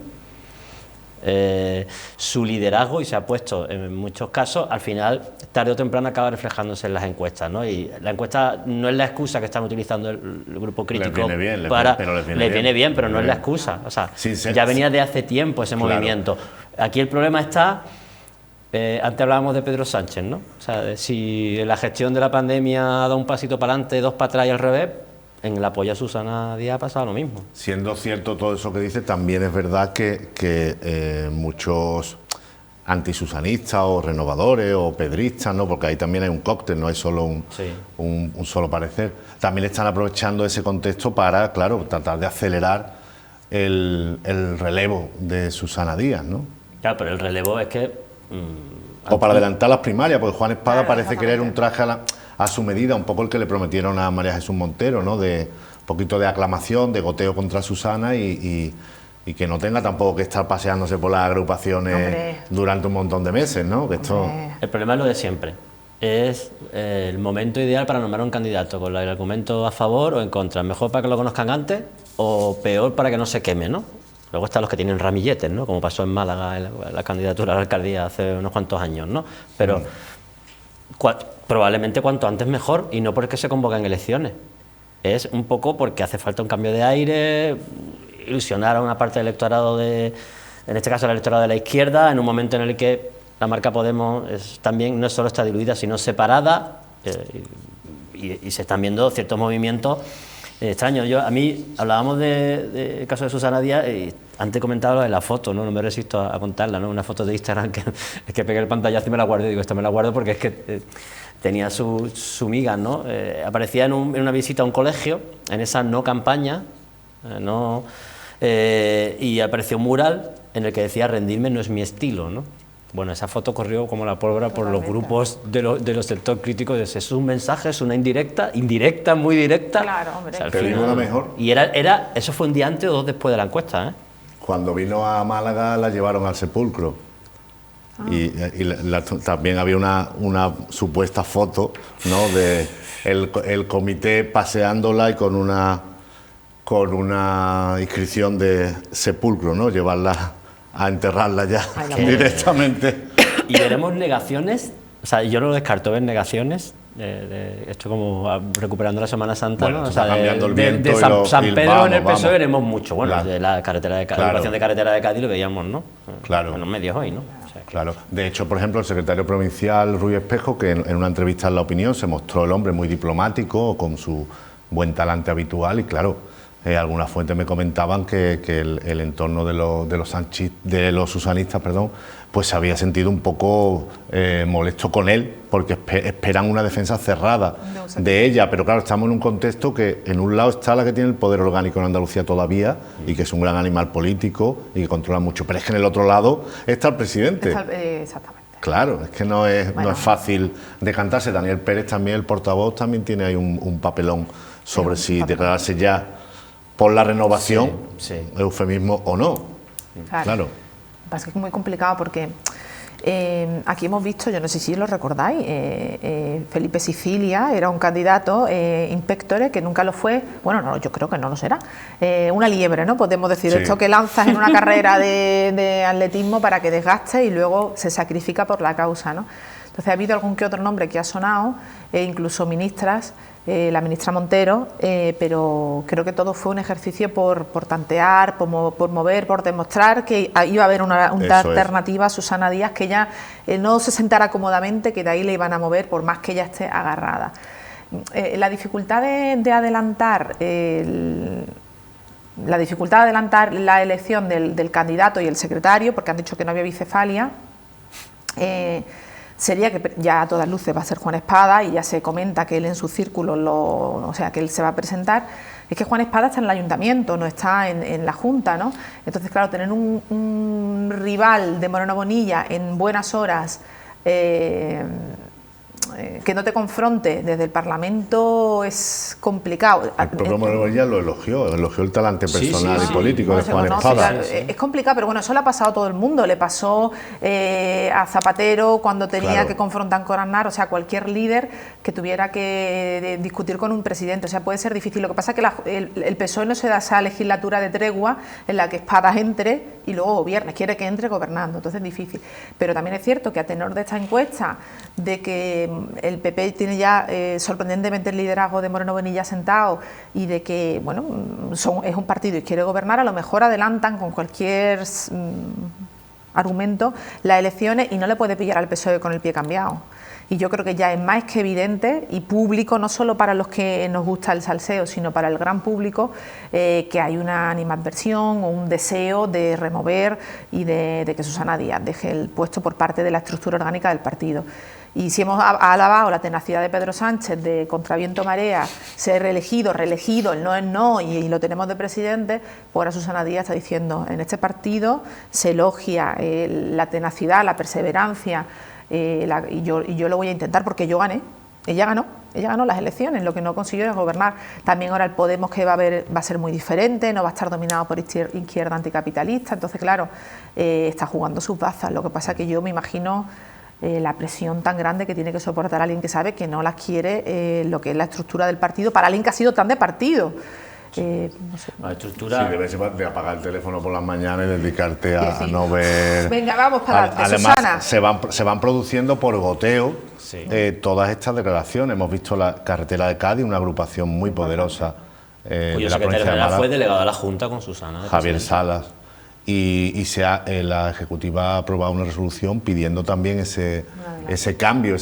su liderazgo, y se ha puesto en muchos casos, al final tarde o temprano acaba reflejándose en las encuestas, ¿no? Y la encuesta no es la excusa que están utilizando el grupo crítico, les viene bien, pero no es la excusa, o sea, ya venía de hace tiempo ese movimiento. Aquí el problema está Antes hablábamos de Pedro Sánchez, ¿no? O sea, de si la gestión de la pandemia ha dado un pasito para adelante, dos para atrás y al revés, en el apoyo a Susana Díaz ha pasado lo mismo. Siendo cierto todo eso que dice, también es verdad que muchos antisusanistas o renovadores o pedristas, ¿no? Porque ahí también hay un cóctel, no hay solo un solo parecer, también están aprovechando ese contexto para, claro, tratar de acelerar el relevo de Susana Díaz, ¿no? Claro, pero el relevo es que... o para adelantar las primarias, porque Juan Espada Claro, parece querer un traje a su medida, un poco el que le prometieron a María Jesús Montero, ¿no? De un poquito de aclamación, de goteo contra Susana y que no tenga tampoco que estar paseándose por las agrupaciones, hombre, durante un montón de meses, ¿no? Que esto... El problema es lo de siempre. Es el momento ideal para nombrar un candidato, con el argumento a favor o en contra. Mejor para que lo conozcan antes o peor para que no se queme, ¿no? Luego están los que tienen ramilletes, ¿no? Como pasó en Málaga en la candidatura a la alcaldía hace unos cuantos años, ¿no? Pero probablemente cuanto antes mejor, y no porque se convocan elecciones. Es un poco porque hace falta un cambio de aire, ilusionar a una parte del electorado en este caso el electorado de la izquierda, en un momento en el que la marca Podemos también no solo está diluida, sino separada, y se están viendo ciertos movimientos extraño. A mí hablábamos del caso de Susana Díaz y antes comentaba lo de la foto, no me resisto a contarla, ¿no? Una foto de Instagram que pegué el pantallazo y me la guardé, digo, esta me la guardo porque es que tenía su miga, ¿no? Aparecía en una visita a un colegio, en esa no campaña, y apareció un mural en el que decía rendirme no es mi estilo, ¿no? Bueno, esa foto corrió como la pólvora por los grupos de los sectores críticos. Es un mensaje, es una indirecta, muy directa. Claro, hombre. O sea, pero final, mejor. Y eso fue un día antes o dos después de la encuesta, ¿eh? Cuando vino a Málaga la llevaron al sepulcro. Y también había una supuesta foto, ¿no? De el comité paseándola y con una inscripción de sepulcro, ¿no? Llevarla a enterrarla ya directamente. Y veremos negaciones, o sea, yo no lo descarto ver negaciones, esto como recuperando la Semana Santa, bueno, ¿no? O sea, cambiando el viento de San Pedro en el PSOE veremos mucho, bueno, claro. De la carretera de Cádiz, la operación de carretera de Cádiz lo veíamos, ¿no? Claro. En los medios hoy, ¿no? O sea, claro. De hecho, por ejemplo, el secretario provincial Ruy Espejo, que en una entrevista en La Opinión se mostró el hombre muy diplomático, con su buen talante habitual y claro, algunas fuentes me comentaban que el entorno de los susanistas, pues se había sentido un poco molesto con él, porque esperan una defensa cerrada de ella, pero claro, estamos en un contexto que en un lado está la que tiene el poder orgánico en Andalucía todavía y que es un gran animal político y que controla mucho, pero es que en el otro lado está el presidente. Exactamente. Claro, es que no es fácil decantarse. Daniel Pérez también, el portavoz, también tiene ahí un papelón sobre si declararse ya por la renovación, eufemismo o no. Claro. Pasa que es muy complicado porque aquí hemos visto, yo no sé si lo recordáis, Felipe Sicilia era un candidato inspectore que nunca lo fue, bueno, no, yo creo que no lo será, una liebre, ¿no? Podemos decir, esto que lanzas en una carrera de atletismo para que desgaste y luego se sacrifica por la causa, ¿no? Entonces ha habido algún que otro nombre que ha sonado, incluso ministras, la ministra Montero, pero creo que todo fue un ejercicio por tantear, por mover, por demostrar que iba a haber una alternativa a Susana Díaz, que ella no se sentara cómodamente, que de ahí le iban a mover por más que ella esté agarrada. La dificultad de adelantar la elección del candidato y el secretario, porque han dicho que no había bicefalia, sería que ya a todas luces va a ser Juan Espada y ya se comenta que él en su círculo, o sea, que él se va a presentar. Es que Juan Espada está en el ayuntamiento, no está en la Junta, ¿no? Entonces, claro, tener un rival de Moreno Bonilla en buenas horas que no te confronte desde el Parlamento es complicado. El propio Moreno Bonilla lo elogió el talante personal y político de Juan Espada. Es complicado, pero bueno, eso le ha pasado a todo el mundo. Le pasó a Zapatero cuando tenía que confrontar con Aznar, o sea, cualquier líder que tuviera que discutir con un presidente, o sea, puede ser difícil. Lo que pasa es que el PSOE no se da esa legislatura de tregua en la que Espada entre y luego gobierne, quiere que entre gobernando, entonces es difícil. Pero también es cierto que a tenor de esta encuesta, de que el PP tiene ya sorprendentemente el liderazgo de Moreno Bonilla sentado y de que, bueno, es un partido y quiere gobernar, a lo mejor adelantan con cualquier argumento las elecciones y no le puede pillar al PSOE con el pie cambiado. Y yo creo que ya es más que evidente y público, no solo para los que nos gusta el salseo, sino para el gran público, que hay una animadversión o un deseo de remover y de que Susana Díaz deje el puesto por parte de la estructura orgánica del partido. Y si hemos alabado la tenacidad de Pedro Sánchez de contra viento marea, ser reelegido, el no es no y lo tenemos de presidente, pues ahora Susana Díaz está diciendo, en este partido se elogia la tenacidad, la perseverancia, y yo lo voy a intentar porque yo gané. Ella ganó las elecciones, lo que no consiguió es gobernar. También ahora el Podemos que va a ser muy diferente, no va a estar dominado por izquierda anticapitalista, entonces claro, está jugando sus bazas. Lo que pasa es que yo me imagino la presión tan grande que tiene que soportar alguien que sabe que no las quiere lo que es la estructura del partido, para alguien que ha sido tan de partido. No sé. La estructura... Sí, debes de apagar el teléfono por las mañanas y dedicarte a no ver... Venga, vamos para adelante, Además, Susana. se van produciendo por goteo Sí. todas estas declaraciones. Hemos visto la carretera de Cádiz, una agrupación muy poderosa de Cuyo la secretario provincia de general Málaga, fue delegado de la Junta con Susana. Javier Salas, y la Ejecutiva ha aprobado una resolución pidiendo también ese cambio,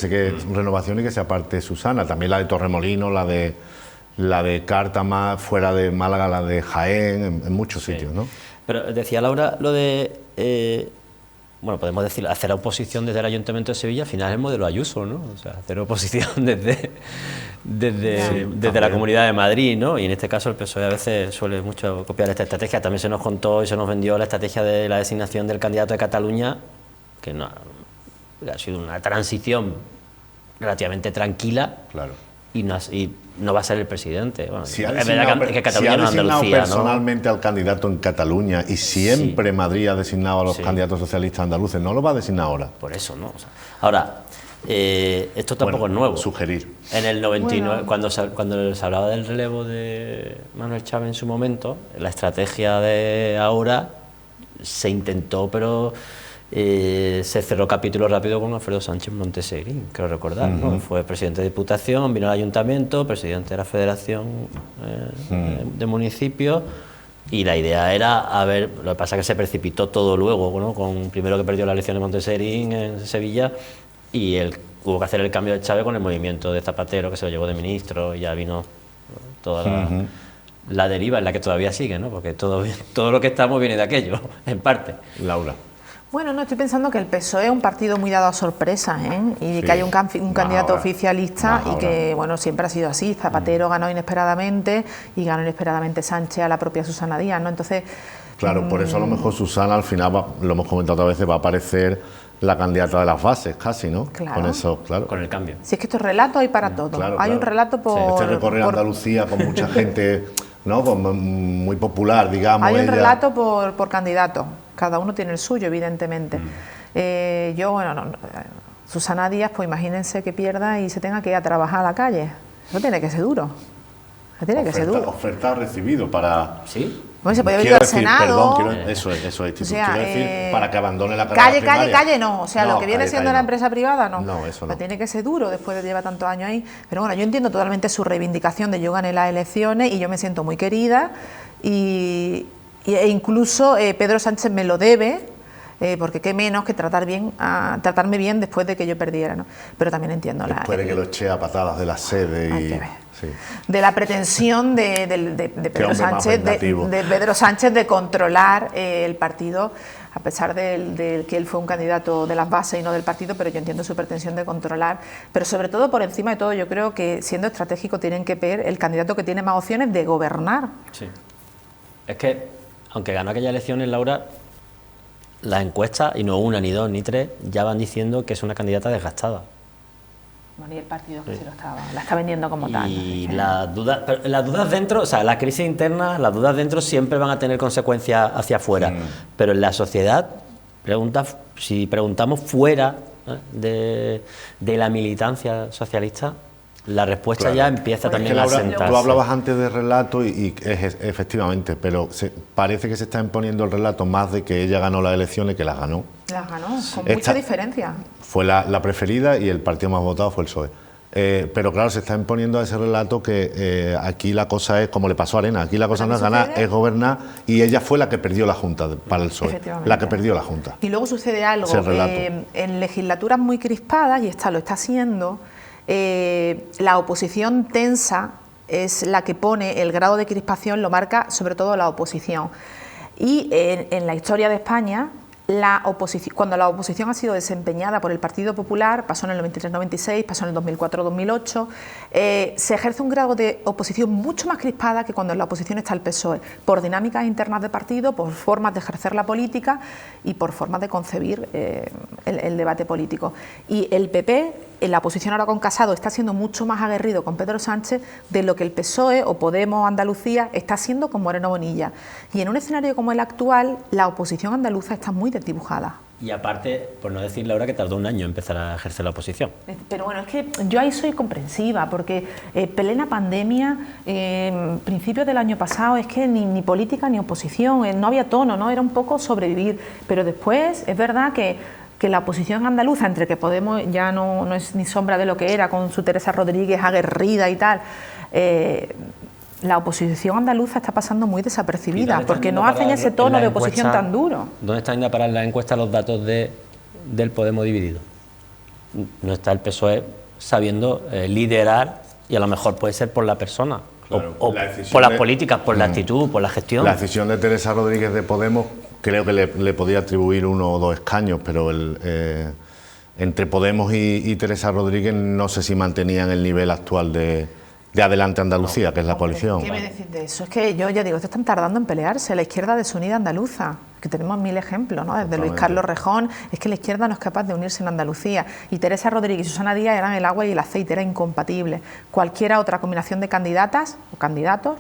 renovación y que sea parte de Susana. También la de Torremolinos, la de Cártama, fuera de Málaga, la de Jaén, en muchos sitios, ¿no? Pero decía Laura lo de... bueno, podemos decir, hacer oposición desde el Ayuntamiento de Sevilla, al final es el modelo Ayuso, ¿no? O sea, hacer oposición desde la Comunidad de Madrid, ¿no? Y en este caso el PSOE a veces suele mucho copiar esta estrategia. También se nos contó y se nos vendió la estrategia de la designación del candidato de Cataluña, que no, ha sido una transición relativamente tranquila. Claro. Y no va a ser el presidente. Bueno, Si es ha verdad que Cataluña no es Andalucía, personalmente al candidato en Cataluña y siempre Madrid ha designado a los candidatos socialistas andaluces, ¿no lo va a designar ahora? Por eso, ¿no? O sea, ahora, esto tampoco es nuevo. Sugerir. En el 99, cuando se hablaba del relevo de Manuel Chávez en su momento, la estrategia de ahora se intentó, pero se cerró capítulo rápido con Alfredo Sánchez Montesegrín, creo recordar, ¿no? Fue presidente de Diputación, vino al Ayuntamiento, presidente de la Federación de Municipios, y la idea era, a ver, lo que pasa es que se precipitó todo luego, ¿no? Primero que perdió la elección de Montesegrín en Sevilla, y hubo que hacer el cambio de Chávez con el movimiento de Zapatero, que se lo llevó de ministro, y ya vino toda la deriva en la que todavía sigue, ¿no? Porque todo lo que estamos viene de aquello, en parte. Laura. Bueno, no, estoy pensando que el PSOE es un partido muy dado a sorpresas, y que hay un candidato oficialista y que, bueno, siempre ha sido así. Zapatero ganó inesperadamente y ganó inesperadamente Sánchez a la propia Susana Díaz, ¿no? Entonces... Claro, por eso a lo mejor Susana al final, lo hemos comentado otras veces, va a aparecer la candidata de las bases casi, ¿no? Claro. Con eso, claro. Con el cambio. Si es que estos relatos hay para todo. Claro, hay un relato por... recorrer Andalucía con mucha gente, ¿no? Muy popular, digamos. Hay un relato por candidato. Cada uno tiene el suyo, evidentemente. Susana Díaz, pues imagínense que pierda y se tenga que ir a trabajar a la calle. Eso tiene que ser duro. Oferta recibido para... ¿Sí? Bueno, se puede haber ido al Senado. Eso es. O sea, quiero decir, para que abandone la carrera calle, no. O sea, lo que viene siendo la empresa privada, no. No, eso no. Tiene que ser duro después de llevar tantos años ahí. Pero bueno, yo entiendo totalmente su reivindicación de yo gané las elecciones y yo me siento muy querida e incluso Pedro Sánchez me lo debe, porque qué menos que tratarme bien después de que yo perdiera, ¿no? Pero también entiendo después de que lo eché a patadas de la sede de la pretensión de Pedro Sánchez de Pedro Sánchez de controlar el partido, a pesar de que él fue un candidato de las bases y no del partido, pero yo entiendo su pretensión de controlar. Pero sobre todo, por encima de todo, yo creo que siendo estratégico tienen que ver el candidato que tiene más opciones de gobernar. Sí. Es que, aunque ganó aquella elección en Laura, las encuestas, y no una, ni dos, ni tres, ya van diciendo que es una candidata desgastada. Bueno, y el partido que la está vendiendo como tal. Y las dudas dentro, o sea, la crisis interna, las dudas dentro siempre van a tener consecuencias hacia afuera. Pero en la sociedad, si preguntamos fuera de la militancia socialista, la respuesta ya empieza también a sentarse. Tú hablabas antes de relato y efectivamente, pero parece que se está imponiendo el relato más de que ella ganó las elecciones que las ganó. Las ganó, con mucha diferencia. Fue la preferida y el partido más votado fue el PSOE. Pero claro, se está imponiendo a ese relato que aquí la cosa es, como le pasó a Arena, aquí la cosa no es ganar, es gobernar, y ella fue la que perdió la Junta para el PSOE, la que perdió la Junta. Y luego sucede algo, en legislaturas muy crispadas, y lo está haciendo, la oposición tensa es la que pone el grado de crispación, lo marca sobre todo la oposición. Y en la historia de España, cuando la oposición ha sido desempeñada por el Partido Popular, pasó en el 93-96, pasó en el 2004-2008, se ejerce un grado de oposición mucho más crispada que cuando en la oposición está el PSOE, por dinámicas internas de partido, por formas de ejercer la política y por formas de concebir el debate político. Y el PP, en la oposición ahora con Casado, está siendo mucho más aguerrido con Pedro Sánchez de lo que el PSOE o Podemos Andalucía está haciendo con Moreno Bonilla. Y en un escenario como el actual, la oposición andaluza está muy desdibujada. Y aparte, por no decir Laura, que tardó un año en empezar a ejercer la oposición. Pero bueno, es que yo ahí soy comprensiva, porque plena pandemia, principios del año pasado, es que ni política ni oposición, no había tono, ¿no? Era un poco sobrevivir. Pero después, es verdad que la oposición andaluza, entre que Podemos ya no es ni sombra de lo que era, con su Teresa Rodríguez aguerrida y tal, la oposición andaluza está pasando muy desapercibida, porque no hacen ese tono de oposición tan duro. ¿Dónde están yendo a parar la encuesta los datos del Podemos dividido? No está el PSOE sabiendo liderar, y a lo mejor puede ser por la persona, claro, o por las políticas, por la actitud, por la gestión. La decisión de Teresa Rodríguez de Podemos creo que le podía atribuir 1 o 2 escaños, pero entre Podemos y Teresa Rodríguez no sé si mantenían el nivel actual de Adelante Andalucía, que es la coalición. ¿Qué me decís de eso? Es que yo ya digo, están tardando en pelearse, la izquierda desunida andaluza, que tenemos 1000 ejemplos, ¿no? Desde Luis Carlos Rejón, es que la izquierda no es capaz de unirse en Andalucía. Y Teresa Rodríguez y Susana Díaz eran el agua y el aceite, era incompatible. Cualquiera otra combinación de candidatas o candidatos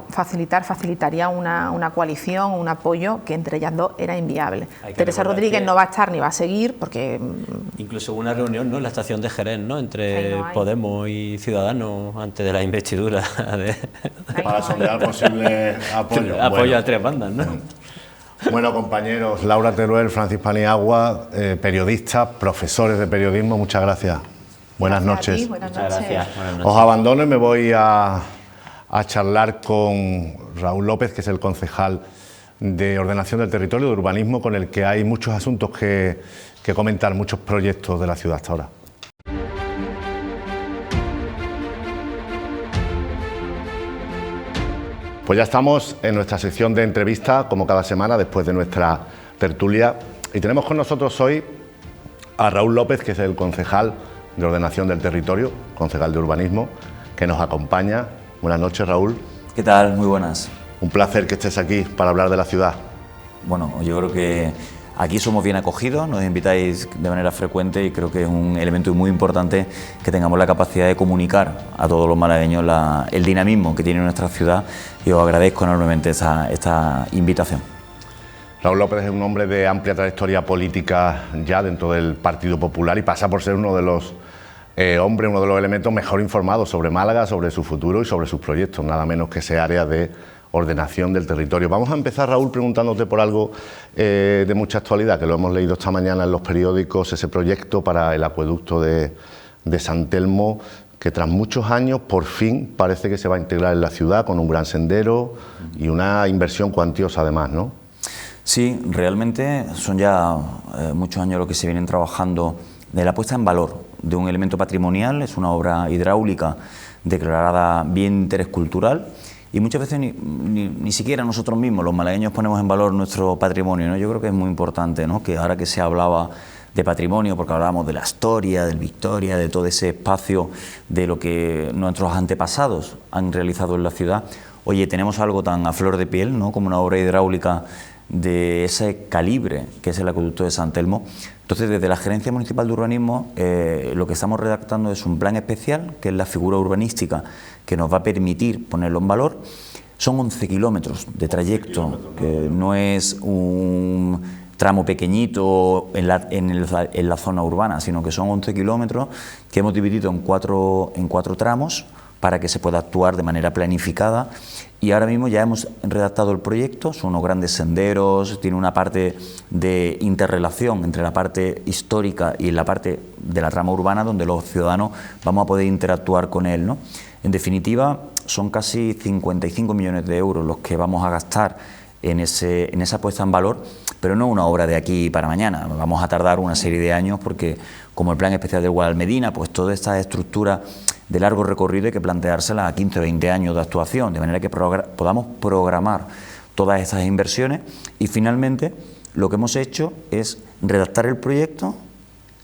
facilitaría una coalición, un apoyo que entre ellas dos era inviable. Teresa Rodríguez no va a estar ni va a seguir porque... Incluso hubo una reunión, ¿no?, en la estación de Jerez, ¿no?, entre Podemos y Ciudadanos antes de la investidura para sondear posible apoyo. Apoyo a 3 bandas, ¿no? Bueno, compañeros, Laura Teruel, Francis Paniagua, periodistas, profesores de periodismo, muchas gracias. Buenas noches. Buenas noches. Os abandono y me voy a charlar con Raúl López, que es el concejal de Ordenación del Territorio, de Urbanismo, con el que hay muchos asuntos que comentar, muchos proyectos de la ciudad hasta ahora. Pues ya estamos en nuestra sección de entrevista, como cada semana, después de nuestra tertulia, y tenemos con nosotros hoy a Raúl López, que es el concejal de Ordenación del Territorio, concejal de Urbanismo, que nos acompaña. Buenas noches, Raúl. ¿Qué tal? Muy buenas. Un placer que estés aquí para hablar de la ciudad. Bueno, yo creo que aquí somos bien acogidos, nos invitáis de manera frecuente y creo que es un elemento muy importante que tengamos la capacidad de comunicar a todos los malagueños el dinamismo que tiene nuestra ciudad, y os agradezco enormemente esta invitación. Raúl López es un hombre de amplia trayectoria política ya dentro del Partido Popular y pasa por ser uno de los uno de los elementos mejor informados sobre Málaga, sobre su futuro y sobre sus proyectos, nada menos que ese área de ordenación del territorio. Vamos a empezar, Raúl, preguntándote por algo de mucha actualidad, que lo hemos leído esta mañana en los periódicos, ese proyecto para el acueducto de San Telmo, que tras muchos años por fin parece que se va a integrar en la ciudad con un gran sendero y una inversión cuantiosa además, ¿no? Sí, realmente son ya muchos años lo que se vienen trabajando de la puesta en valor de un elemento patrimonial. Es una obra hidráulica declarada bien de interés cultural y muchas veces ni siquiera nosotros mismos, los malagueños, ponemos en valor nuestro patrimonio, ¿no? Yo creo que es muy importante, ¿no?, que ahora que se hablaba de patrimonio, porque hablábamos de la Astoria, del Victoria, de todo ese espacio, de lo que nuestros antepasados han realizado en la ciudad, oye, tenemos algo tan a flor de piel, ¿no?, como una obra hidráulica de ese calibre que es el acueducto de San Telmo. Entonces, desde la Gerencia Municipal de Urbanismo, lo que estamos redactando es un plan especial, que es la figura urbanística que nos va a permitir ponerlo en valor. Son 11 kilómetros de trayecto, que no es un tramo pequeñito en la zona urbana, sino que son 11 kilómetros que hemos dividido en cuatro tramos, para que se pueda actuar de manera planificada. Y ahora mismo ya hemos redactado el proyecto, son unos grandes senderos, tiene una parte de interrelación entre la parte histórica y la parte de la trama urbana donde los ciudadanos vamos a poder interactuar con él, ¿no? En definitiva, son casi 55 millones de euros los que vamos a gastar en esa puesta en valor, pero no una obra de aquí para mañana. Vamos a tardar una serie de años porque, como el Plan Especial del Guadalmedina, pues toda esta estructura de largo recorrido hay que planteársela a 15 o 20 años de actuación, de manera que podamos programar todas estas inversiones. Y finalmente, lo que hemos hecho es redactar el proyecto,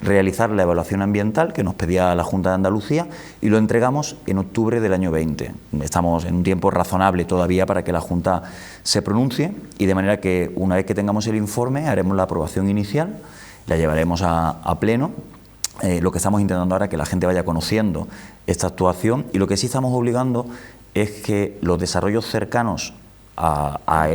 realizar la evaluación ambiental que nos pedía la Junta de Andalucía y lo entregamos en octubre del año 20. Estamos en un tiempo razonable todavía para que la Junta se pronuncie y de manera que una vez que tengamos el informe haremos la aprobación inicial, la llevaremos a pleno. Lo que estamos intentando ahora es que la gente vaya conociendo esta actuación y lo que sí estamos obligando es que los desarrollos cercanos a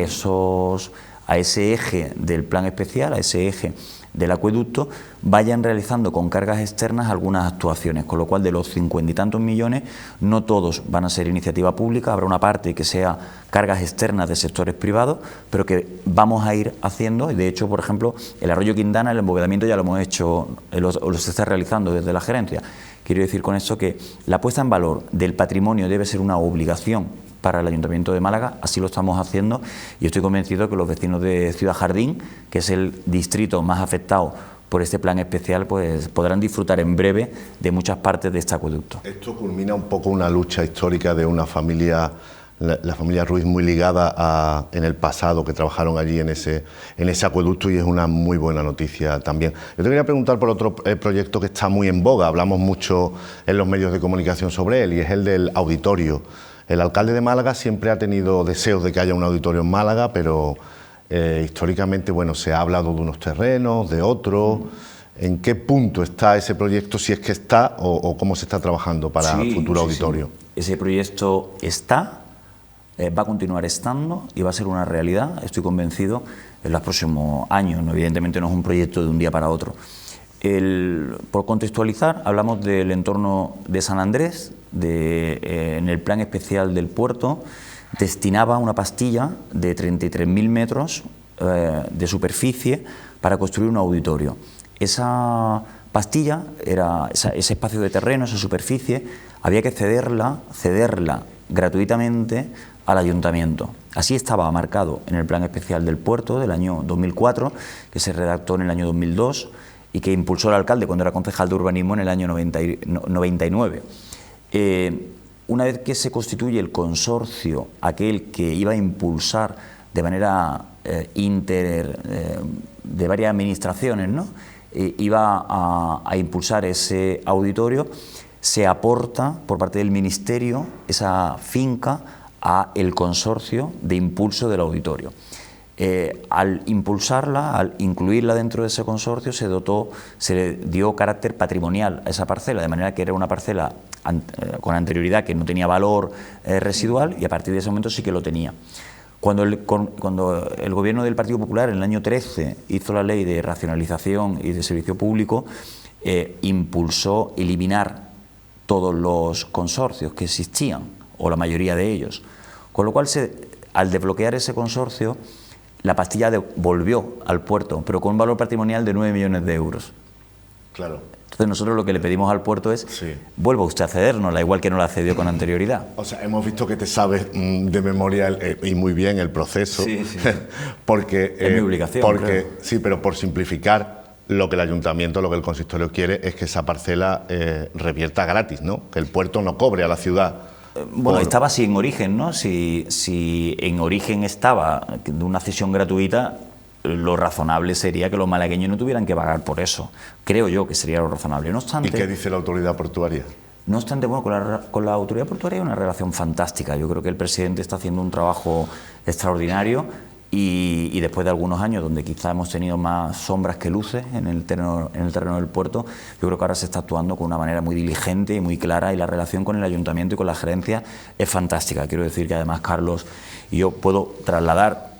ese eje del plan especial, a ese eje del acueducto, vayan realizando con cargas externas algunas actuaciones, con lo cual de los 50 y tantos millones no todos van a ser iniciativa pública, habrá una parte que sea cargas externas de sectores privados, pero que vamos a ir haciendo, y de hecho, por ejemplo, el Arroyo Quintana, el embovedamiento ya lo hemos hecho, lo se está realizando desde la gerencia. Quiero decir con esto que la puesta en valor del patrimonio debe ser una obligación para el Ayuntamiento de Málaga, así lo estamos haciendo y estoy convencido que los vecinos de Ciudad Jardín, que es el distrito más afectado por este plan especial, pues podrán disfrutar en breve de muchas partes de este acueducto. Esto culmina un poco una lucha histórica de una familia, la familia Ruiz, muy ligada en el pasado, que trabajaron allí en ese acueducto, y es una muy buena noticia también. Yo te quería preguntar por otro proyecto que está muy en boga, hablamos mucho en los medios de comunicación sobre él, y es el del auditorio. El alcalde de Málaga siempre ha tenido deseos de que haya un auditorio en Málaga, pero históricamente, bueno, se ha hablado de unos terrenos, de otros. ¿En qué punto está ese proyecto, si es que está, o cómo se está trabajando para el futuro auditorio? Sí. Ese proyecto está, va a continuar estando y va a ser una realidad, estoy convencido, en los próximos años. ¿No? Evidentemente no es un proyecto de un día para otro. Por contextualizar, hablamos del entorno de San Andrés, en el plan especial del puerto, destinaba una pastilla de 33.000 metros de superficie para construir un auditorio. Esa pastilla, ese espacio de terreno, esa superficie, había que cederla gratuitamente al ayuntamiento. Así estaba marcado en el plan especial del puerto del año 2004, que se redactó en el año 2002, y que impulsó el alcalde cuando era concejal de urbanismo en el año 99. Una vez que se constituye el consorcio, aquel que iba a impulsar de manera de varias administraciones, ¿no? Iba a impulsar ese auditorio, se aporta por parte del Ministerio esa finca a el consorcio de impulso del auditorio. Al impulsarla, al incluirla dentro de ese consorcio, se le dio carácter patrimonial a esa parcela, de manera que era una parcela con anterioridad que no tenía valor residual, y a partir de ese momento sí que lo tenía. Cuando el gobierno del Partido Popular en el año 13 hizo la ley de racionalización y de servicio público, impulsó eliminar todos los consorcios que existían, o la mayoría de ellos, con lo cual al desbloquear ese consorcio, la pastilla volvió al puerto, pero con un valor patrimonial de 9 millones de euros. Claro. Entonces nosotros lo que le pedimos al puerto es, vuelva usted a cedérnosla, igual que no la cedió con anterioridad. O sea, hemos visto que te sabes de memoria y muy bien el proceso. Sí, sí. Porque, es mi obligación. Sí, pero por simplificar, lo que el ayuntamiento, lo que el consistorio quiere es que esa parcela revierta gratis, ¿no? Que el puerto no cobre a la ciudad. Bueno, estaba así en origen, ¿no? Si en origen estaba de una cesión gratuita, lo razonable sería que los malagueños no tuvieran que pagar por eso. Creo yo que sería lo razonable. No obstante, ¿y qué dice la autoridad portuaria? No obstante, bueno, con la autoridad portuaria hay una relación fantástica. Yo creo que el presidente está haciendo un trabajo extraordinario y después de algunos años donde quizá hemos tenido más sombras que luces en el terreno del puerto, yo creo que ahora se está actuando con una manera muy diligente y muy clara, y la relación con el ayuntamiento y con la gerencia es fantástica. Quiero decir que además Carlos y yo puedo trasladar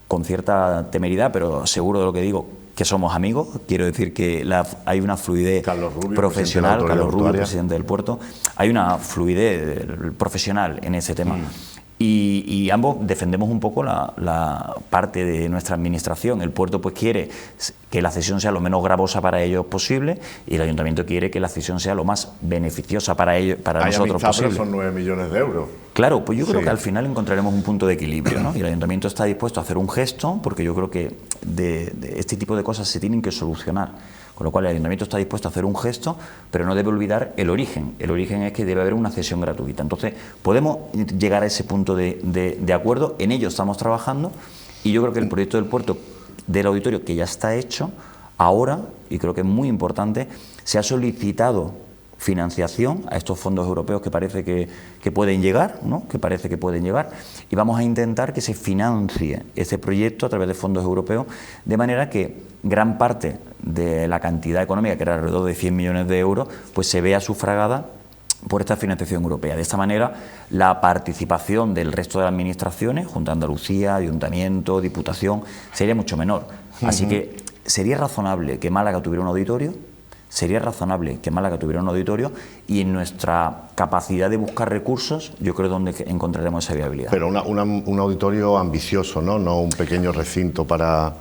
con cierta temeridad, pero seguro de lo que digo, que somos amigos, quiero decir que hay una fluidez profesional, Carlos Rubio, presidente del puerto, hay una fluidez profesional en ese tema. Y ambos defendemos un poco la parte de nuestra administración. El puerto pues quiere que la cesión sea lo menos gravosa para ellos posible y el ayuntamiento quiere que la cesión sea lo más beneficiosa para ellos, para nosotros posible. Pero son 9 millones de euros. Claro, pues yo creo que al final encontraremos un punto de equilibrio, ¿no? Y el ayuntamiento está dispuesto a hacer un gesto, porque yo creo que de este tipo de cosas se tienen que solucionar. Con lo cual el ayuntamiento está dispuesto a hacer un gesto, pero no debe olvidar el origen. El origen es que debe haber una cesión gratuita. Entonces, podemos llegar a ese punto de acuerdo, en ello estamos trabajando, y yo creo que el proyecto del puerto del auditorio, que ya está hecho, ahora, y creo que es muy importante, se ha solicitado financiación a estos fondos europeos que parece que pueden llegar, ¿no? Que parece que pueden llegar, y vamos a intentar que se financie este proyecto a través de fondos europeos, de manera que gran parte de la cantidad económica, que era alrededor de 100 millones de euros, pues se vea sufragada por esta financiación europea. De esta manera, la participación del resto de las administraciones, Junta de Andalucía, Ayuntamiento, Diputación, sería mucho menor. Así que sería razonable que Málaga tuviera un auditorio, y en nuestra capacidad de buscar recursos, yo creo donde encontraremos esa viabilidad. Pero un auditorio ambicioso, ¿no? No un pequeño recinto para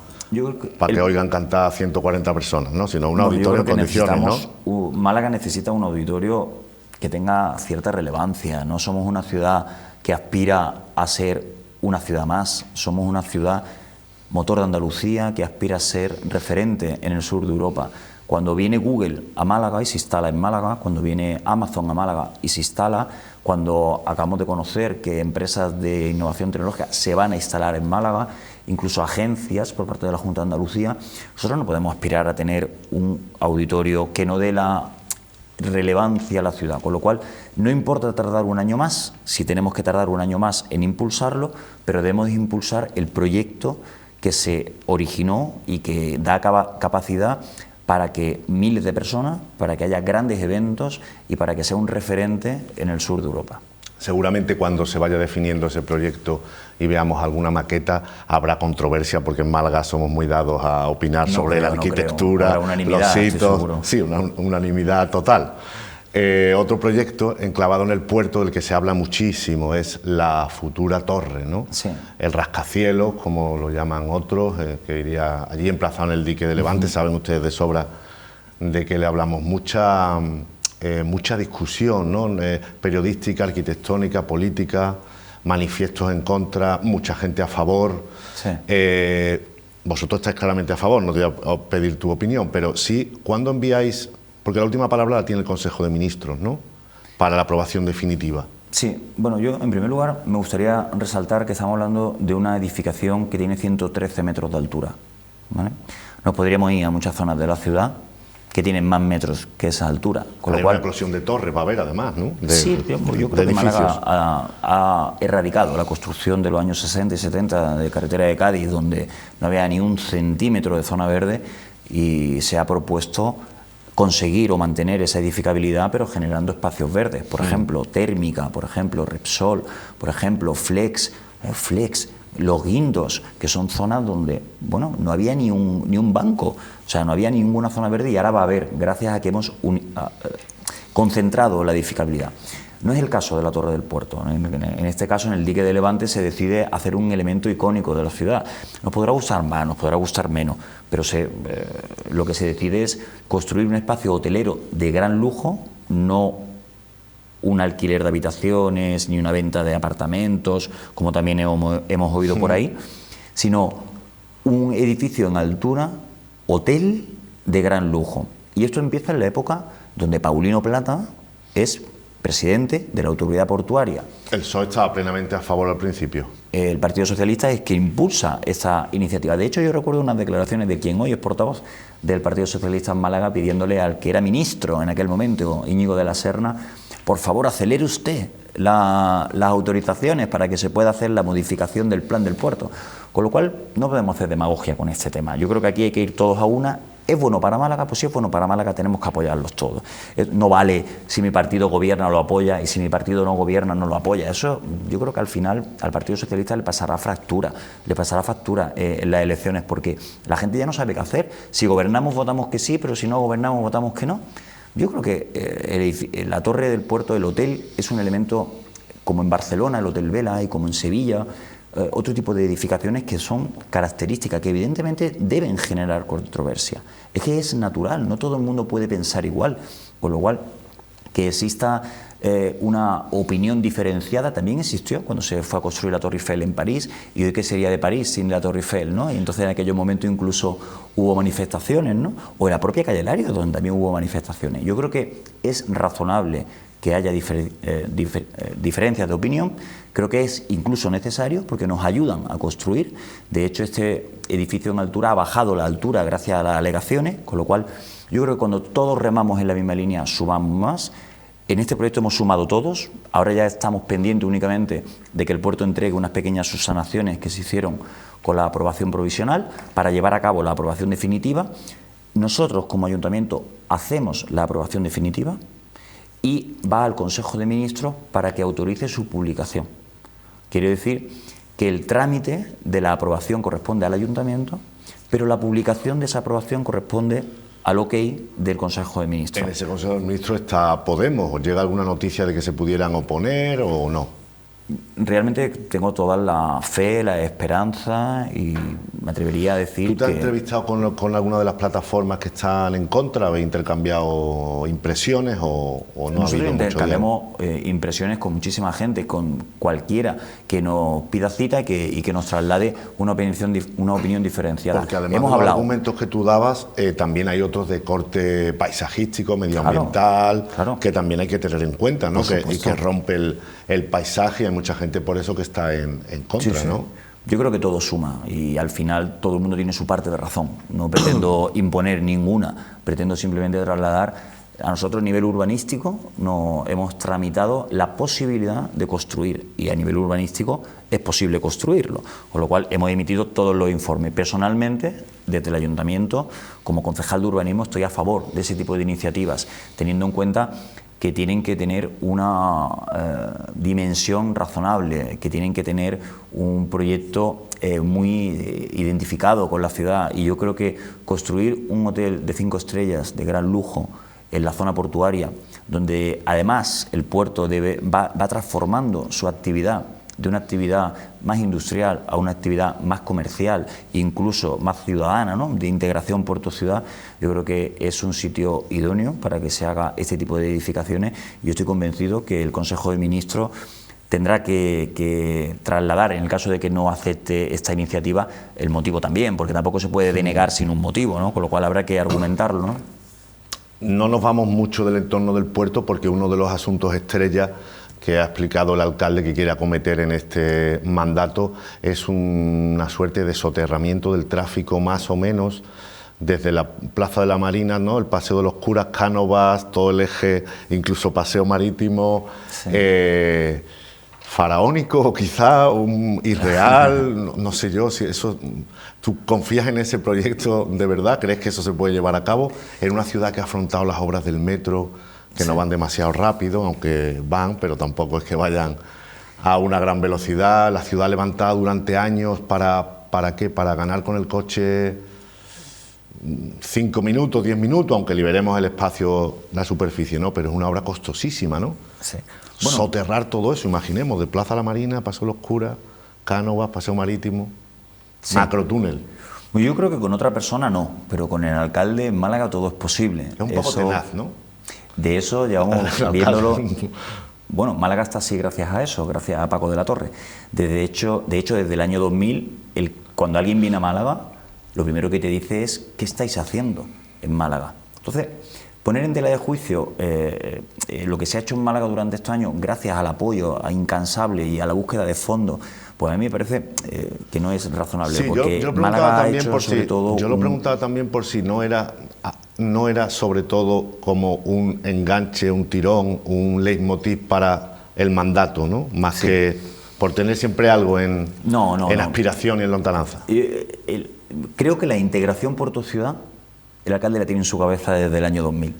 que oigan cantar a 140 personas, ¿no? Sino un auditorio en condiciones, ¿no? Málaga necesita un auditorio que tenga cierta relevancia. No somos una ciudad que aspira a ser una ciudad más, somos una ciudad motor de Andalucía que aspira a ser referente en el sur de Europa. Cuando viene Google a Málaga y se instala en Málaga, cuando viene Amazon a Málaga y se instala, cuando acabamos de conocer que empresas de innovación tecnológica se van a instalar en Málaga, incluso agencias por parte de la Junta de Andalucía, nosotros no podemos aspirar a tener un auditorio que no dé la relevancia a la ciudad, con lo cual no importa tardar un año más, si tenemos que tardar un año más en impulsarlo, pero debemos impulsar el proyecto que se originó y que da capacidad para que miles de personas, para que haya grandes eventos y para que sea un referente en el sur de Europa. Seguramente cuando se vaya definiendo ese proyecto y veamos alguna maqueta habrá controversia, porque en Málaga somos muy dados a opinar sobre la arquitectura, los sitios, sí, una unanimidad total. Otro proyecto enclavado en el puerto del que se habla muchísimo es la futura torre, ¿no? Sí. El rascacielos, como lo llaman otros, que iría allí emplazado en el dique de Levante. Saben ustedes de sobra de que le hablamos mucha discusión, ¿no? Periodística, arquitectónica, política, manifiestos en contra, mucha gente a favor. Sí. Vosotros estáis claramente a favor, no te voy a pedir tu opinión, pero sí, ¿cuándo enviáis? Porque la última palabra la tiene el Consejo de Ministros, ¿no? Para la aprobación definitiva. Sí, bueno, yo en primer lugar me gustaría resaltar que estamos hablando de una edificación que tiene 113 metros de altura, ¿vale? Nos podríamos ir a muchas zonas de la ciudad que tienen más metros que esa altura. Con lo cual, una eclosión de torres va a haber además, ¿no? Sí, yo creo que Málaga ha erradicado la construcción de los años 60 y 70 de carretera de Cádiz, donde no había ni un centímetro de zona verde, y se ha propuesto conseguir o mantener esa edificabilidad, pero generando espacios verdes, por ejemplo, térmica, por ejemplo, Repsol, por ejemplo, Flex, Los Guindos, que son zonas donde, bueno, no había ni un banco, o sea, no había ninguna zona verde, y ahora va a haber, gracias a que hemos concentrado la edificabilidad. No es el caso de la Torre del Puerto. En este caso, en el dique de Levante, se decide hacer un elemento icónico de la ciudad. Nos podrá gustar más, nos podrá gustar menos, pero lo que se decide es construir un espacio hotelero de gran lujo, no un alquiler de habitaciones ni una venta de apartamentos, como también hemos oído por ahí, sino un edificio en altura, hotel de gran lujo. Y esto empieza en la época donde Paulino Plata es presidente de la autoridad portuaria. El PSOE estaba plenamente a favor al principio. El Partido Socialista es que impulsa esta iniciativa. De hecho, yo recuerdo unas declaraciones de quien hoy es portavoz del Partido Socialista en Málaga, pidiéndole al que era ministro en aquel momento, Íñigo de la Serna, por favor, acelere usted las autorizaciones para que se pueda hacer la modificación del plan del puerto. Con lo cual, no podemos hacer demagogia con este tema. Yo creo que aquí hay que ir todos a una. ¿Es bueno para Málaga? Pues si es bueno para Málaga tenemos que apoyarlos todos. No vale si mi partido gobierna lo apoya y si mi partido no gobierna no lo apoya. Eso yo creo que al final al Partido Socialista le pasará factura en las elecciones, porque la gente ya no sabe qué hacer. Si gobernamos votamos que sí, pero si no gobernamos votamos que no. Yo creo que la torre del puerto del hotel es un elemento, como en Barcelona, el Hotel Vela, y como en Sevilla, otro tipo de edificaciones que son características, que evidentemente deben generar controversia. Es que es natural, no todo el mundo puede pensar igual, con lo cual que exista una opinión diferenciada también existió cuando se fue a construir la Torre Eiffel en París, y hoy qué sería de París sin la Torre Eiffel, ¿no? Y entonces en aquellos momentos incluso hubo manifestaciones, ¿no? O en la propia calle Lario, donde también hubo manifestaciones. Yo creo que es razonable que haya diferencias de opinión. Creo que es incluso necesario porque nos ayudan a construir. De hecho, este edificio en altura ha bajado la altura gracias a las alegaciones, con lo cual yo creo que cuando todos remamos en la misma línea sumamos más. En este proyecto hemos sumado todos, ahora ya estamos pendientes únicamente de que el puerto entregue unas pequeñas subsanaciones que se hicieron con la aprobación provisional para llevar a cabo la aprobación definitiva. Nosotros como ayuntamiento hacemos la aprobación definitiva y va al Consejo de Ministros para que autorice su publicación. Quiere decir que el trámite de la aprobación corresponde al ayuntamiento, pero la publicación de esa aprobación corresponde al ok del Consejo de Ministros. ¿En ese Consejo de Ministros está Podemos? ¿Os llega alguna noticia de que se pudieran oponer o no? Realmente tengo toda la fe, la esperanza y me atrevería a decir que... ¿Tú te has entrevistado con alguna de las plataformas que están en contra? ¿Habéis intercambiado impresiones o no ha habido mucho diálogo? Nosotros intercambiamos impresiones con muchísima gente, con cualquiera que nos pida cita y que nos traslade una opinión diferenciada. Porque además de los argumentos que tú dabas, también hay otros de corte paisajístico, medioambiental, claro. Que también hay que tener en cuenta, ¿no? Y que rompe el paisaje, y hay mucha gente por eso que está en contra, sí. ¿No? Yo creo que todo suma y al final todo el mundo tiene su parte de razón. No pretendo imponer ninguna, pretendo simplemente trasladar. A nosotros a nivel urbanístico hemos tramitado la posibilidad de construir y a nivel urbanístico es posible construirlo, con lo cual hemos emitido todos los informes. Personalmente, desde el Ayuntamiento, como concejal de urbanismo, estoy a favor de ese tipo de iniciativas, teniendo en cuenta que tienen que tener una dimensión razonable, que tienen que tener un proyecto muy identificado con la ciudad. Y yo creo que construir un hotel de 5 estrellas de gran lujo en la zona portuaria, donde además el puerto va transformando su actividad de una actividad más industrial a una actividad más comercial, incluso más ciudadana, ¿no? De integración puerto-ciudad, yo creo que es un sitio idóneo para que se haga este tipo de edificaciones. Yo estoy convencido que el Consejo de Ministros tendrá que trasladar, en el caso de que no acepte esta iniciativa, el motivo también, porque tampoco se puede denegar sin un motivo, ¿no? Con lo cual habrá que argumentarlo, ¿no? No nos vamos mucho del entorno del puerto porque uno de los asuntos estrella que ha explicado el alcalde que quiere acometer en este mandato es una suerte de soterramiento del tráfico más o menos desde la Plaza de la Marina, ¿no? El Paseo de los Curas, Cánovas, todo el eje, incluso Paseo Marítimo, sí. Faraónico quizá, irreal, no sé yo, si eso, ¿tú confías en ese proyecto de verdad? ¿Crees que eso se puede llevar a cabo en una ciudad que ha afrontado las obras del metro, que sí. No van demasiado rápido, aunque van, pero tampoco es que vayan a una gran velocidad? La ciudad levantada durante años, ¿para qué? Para ganar con el coche 5 minutos, 10 minutos, aunque liberemos el espacio, la superficie, ¿no? Pero es una obra costosísima, ¿no? Sí. Bueno, soterrar todo eso, imaginemos, de Plaza La Marina, Paseo Los Curas, Cánovas, Paseo Marítimo, sí. Macrotúnel. Yo creo que con otra persona no, pero con el alcalde en Málaga todo es posible. Es un poco tenaz, ¿no? De eso llevamos viéndolo. Bueno, Málaga está así gracias a eso, gracias a Paco de la Torre. De hecho, desde el año 2000, cuando alguien viene a Málaga, lo primero que te dice es ¿qué estáis haciendo en Málaga? Entonces, poner en tela de juicio lo que se ha hecho en Málaga durante estos años, gracias al apoyo incansable y a la búsqueda de fondos, pues a mí me parece que no es razonable. Sí, porque yo Málaga también ha hecho por sobre todo yo lo preguntaba también por si no era sobre todo como un enganche, un tirón, un leitmotiv para el mandato, ¿no? Más sí. Que por tener siempre algo en aspiración y en lontananza. Creo que la integración puerto-ciudad el alcalde la tiene en su cabeza desde el año 2000.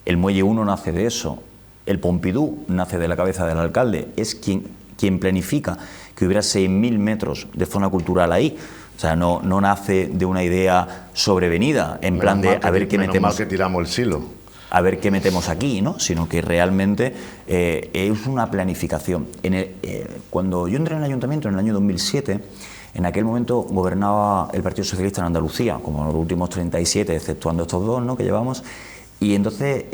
El Muelle 1 nace de eso, el Pompidou nace de la cabeza del alcalde, es quien planifica que hubiera 6.000 metros de zona cultural ahí. O sea, no nace de una idea sobrevenida, en plan de a ver qué metemos. Menos mal que tiramos el silo. A ver qué metemos aquí, ¿no? Sino que realmente es una planificación. Cuando yo entré en el ayuntamiento en el año 2007, en aquel momento gobernaba el Partido Socialista en Andalucía, como los últimos 37, exceptuando estos dos, ¿no?, que llevamos. Y entonces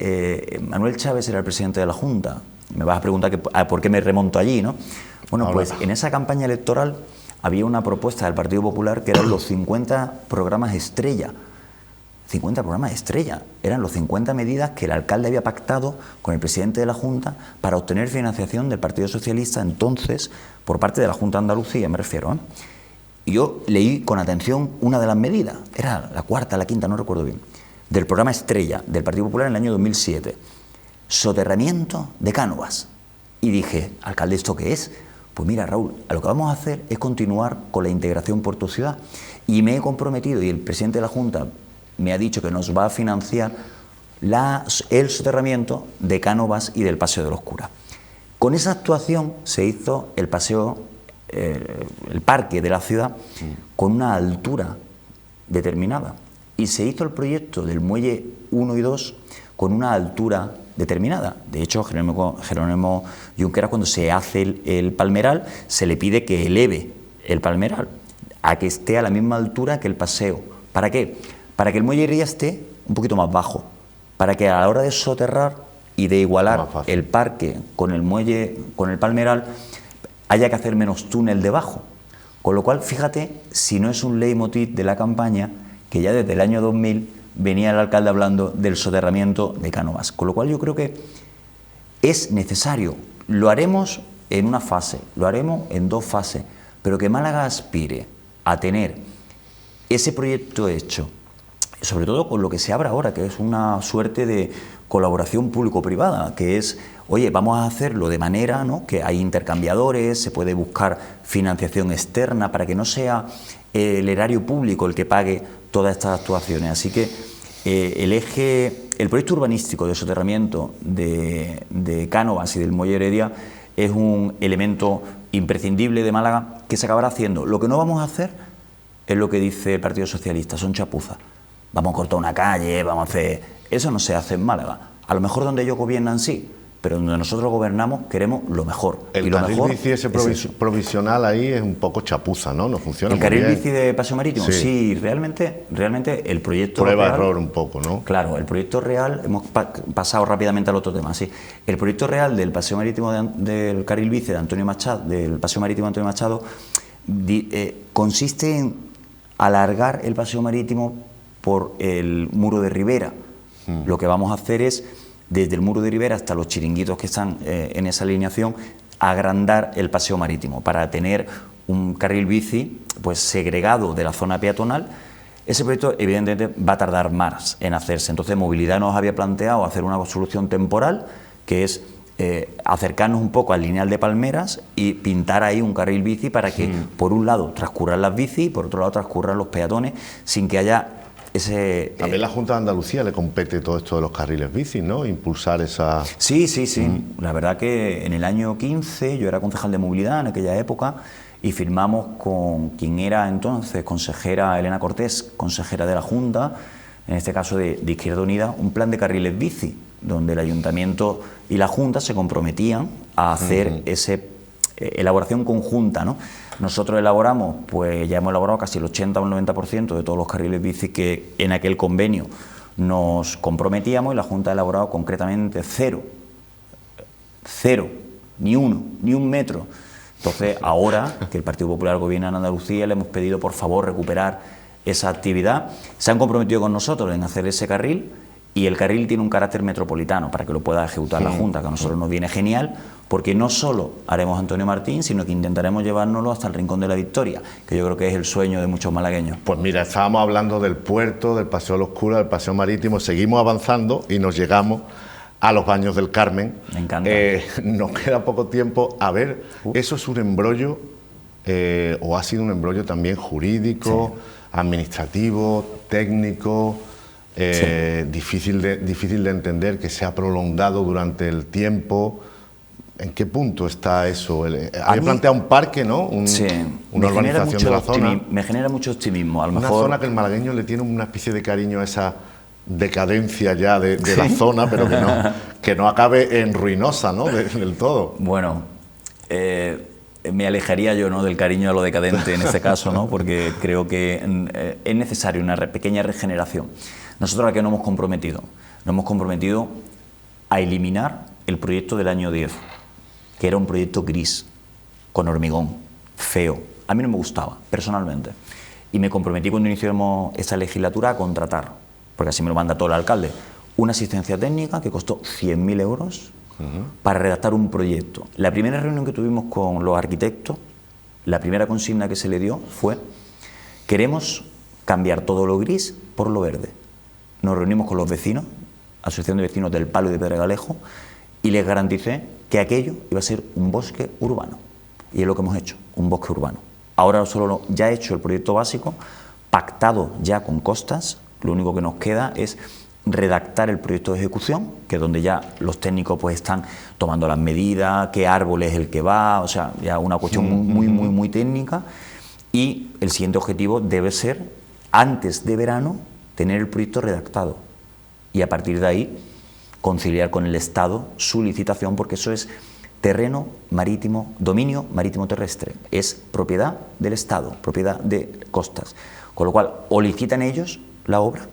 Manuel Chávez era el presidente de la Junta. Me vas a preguntar por qué me remonto allí, ¿no? Bueno, pues en esa campaña electoral había una propuesta del Partido Popular que eran los 50 programas estrella. 50 programas estrella. Eran los 50 medidas que el alcalde había pactado con el presidente de la Junta para obtener financiación del Partido Socialista, entonces, por parte de la Junta de Andalucía, me refiero, ¿eh? Y yo leí con atención una de las medidas, era la cuarta, la quinta, no recuerdo bien, del programa estrella del Partido Popular en el año 2007. Soterramiento de Cánovas. Y dije, alcalde, ¿esto qué es? Pues mira, Raúl, lo que vamos a hacer es continuar con la integración puerto-ciudad. Y me he comprometido, y el presidente de la Junta me ha dicho que nos va a financiar el soterramiento de Cánovas y del Paseo de los Curas. Con esa actuación se hizo el paseo, el parque de la ciudad, con una altura determinada. Y se hizo el proyecto del Muelle 1 y 2 con una altura determinada. De hecho, Jerónimo Junqueras, cuando se hace el palmeral, se le pide que eleve el palmeral a que esté a la misma altura que el paseo. ¿Para qué? Para que el muelle Heredia esté un poquito más bajo, para que a la hora de soterrar y de igualar el parque con el muelle, con el palmeral, haya que hacer menos túnel debajo. Con lo cual, fíjate, si no es un leitmotiv de la campaña, que ya desde el año 2000 venía el alcalde hablando del soterramiento de Cánovas. Con lo cual yo creo que es necesario. Lo haremos en una fase, lo haremos en dos fases, pero que Málaga aspire a tener ese proyecto hecho, sobre todo con lo que se abre ahora, que es una suerte de colaboración público-privada, que es, oye, vamos a hacerlo de manera, ¿no?, que hay intercambiadores, se puede buscar financiación externa para que no sea el erario público el que pague todas estas actuaciones. Así que el proyecto urbanístico de soterramiento de Cánovas y del Muelle Heredia es un elemento imprescindible de Málaga que se acabará haciendo. Lo que no vamos a hacer es lo que dice el Partido Socialista, son chapuzas. Vamos a cortar una calle, vamos a hacer... Eso no se hace en Málaga. A lo mejor donde ellos gobiernan sí, pero donde nosotros gobernamos queremos lo mejor. El carril bici ese provisional ahí es un poco chapuza, ¿no? No funciona muy bien. ¿El carril bici de Paseo Marítimo? Sí, realmente el proyecto Prueba-error un poco, ¿no? Claro, el proyecto real, hemos pasado rápidamente al otro tema, sí. El proyecto real del Paseo Marítimo del carril bici de Antonio Machado, del Paseo Marítimo de Antonio Machado, consiste en alargar el Paseo Marítimo por el muro de Ribera. Lo que vamos a hacer es, desde el muro de Ribera hasta los chiringuitos que están en esa alineación, agrandar el paseo marítimo para tener un carril bici pues segregado de la zona peatonal. Ese proyecto evidentemente va a tardar más en hacerse. Entonces Movilidad nos había planteado hacer una solución temporal, que es acercarnos un poco al lineal de Palmeras y pintar ahí un carril bici para que por un lado transcurran las bicis y por otro lado transcurran los peatones sin que haya ese... También la Junta de Andalucía le compete todo esto de los carriles bici, ¿no? Impulsar esa... Sí. La verdad que en el año 15 yo era concejal de movilidad en aquella época y firmamos con quien era entonces consejera Elena Cortés, consejera de la Junta, en este caso de Izquierda Unida, un plan de carriles bici, donde el Ayuntamiento y la Junta se comprometían a hacer esa elaboración conjunta, ¿no? Nosotros elaboramos, pues ya hemos elaborado casi el 80 o el 90% de todos los carriles bici que en aquel convenio nos comprometíamos y la Junta ha elaborado concretamente cero, ni un metro. Entonces, ahora que el Partido Popular gobierna en Andalucía, le hemos pedido por favor recuperar esa actividad. Se han comprometido con nosotros en hacer ese carril y el carril tiene un carácter metropolitano para que lo pueda ejecutar la Junta, que a nosotros nos viene genial, porque no solo haremos Antonio Martín, sino que intentaremos llevárnoslo hasta el Rincón de la Victoria, que yo creo que es el sueño de muchos malagueños. Pues mira, estábamos hablando del puerto, del Paseo de los Curas, del Paseo Marítimo, seguimos avanzando y nos llegamos a los Baños del Carmen. Me encanta. Nos queda poco tiempo. A ver, ¿eso es un embrollo o ha sido un embrollo también jurídico, administrativo, técnico? difícil de entender, que se ha prolongado durante el tiempo. ¿En qué punto está eso? Había planteado un parque, ¿no? Una urbanización de la zona. Me genera mucho optimismo. A lo una mejor... zona que el malagueño le tiene una especie de cariño a esa decadencia ya de la zona, pero que no acabe en ruinosa, ¿no? Del todo. Bueno, me alejaría yo, ¿no?, del cariño a lo decadente en este caso, ¿no?, porque creo que es necesaria una pequeña regeneración. Nosotros a qué nos hemos comprometido? Nos hemos comprometido a eliminar el proyecto del año 10, que era un proyecto gris, con hormigón, feo. A mí no me gustaba, personalmente. Y me comprometí cuando iniciamos esta legislatura a contratar, porque así me lo manda todo el alcalde, una asistencia técnica que costó 100.000 euros para redactar un proyecto. La primera reunión que tuvimos con los arquitectos, la primera consigna que se le dio fue: queremos cambiar todo lo gris por lo verde. Nos reunimos con los vecinos, Asociación de Vecinos del Palo y de Pedregalejo, y les garanticé que aquello iba a ser un bosque urbano. Y es lo que hemos hecho, un bosque urbano. Ahora ya he hecho el proyecto básico, pactado ya con Costas, lo único que nos queda es redactar el proyecto de ejecución, que es donde ya los técnicos pues están tomando las medidas, qué árbol es el que va, o sea, ya una cuestión muy técnica. Y el siguiente objetivo debe ser, antes de verano, tener el proyecto redactado. Y a partir de ahí, conciliar con el Estado su licitación, porque eso es terreno marítimo, dominio marítimo terrestre, es propiedad del Estado, propiedad de Costas. Con lo cual, o licitan ellos la obra,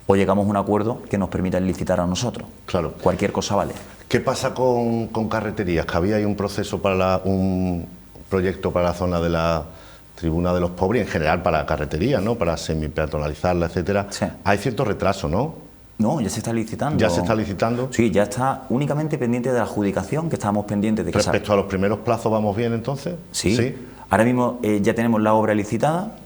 o llegamos a un acuerdo que nos permita licitar a nosotros. Claro. Cualquier cosa vale. ¿Qué pasa con carreterías? Que había ahí un proceso un proyecto para la zona de la Tribuna de los Pobres, en general para carreterías, ¿no?, para semipeatonalizarla, etcétera. Sí. Hay cierto retraso, ¿no? No, ya se está licitando. ¿Ya se está licitando? Sí, ya está únicamente pendiente de la adjudicación, que estábamos pendientes de que... ¿Respecto a los primeros plazos vamos bien, entonces? Sí. Ahora mismo ya tenemos la obra licitada,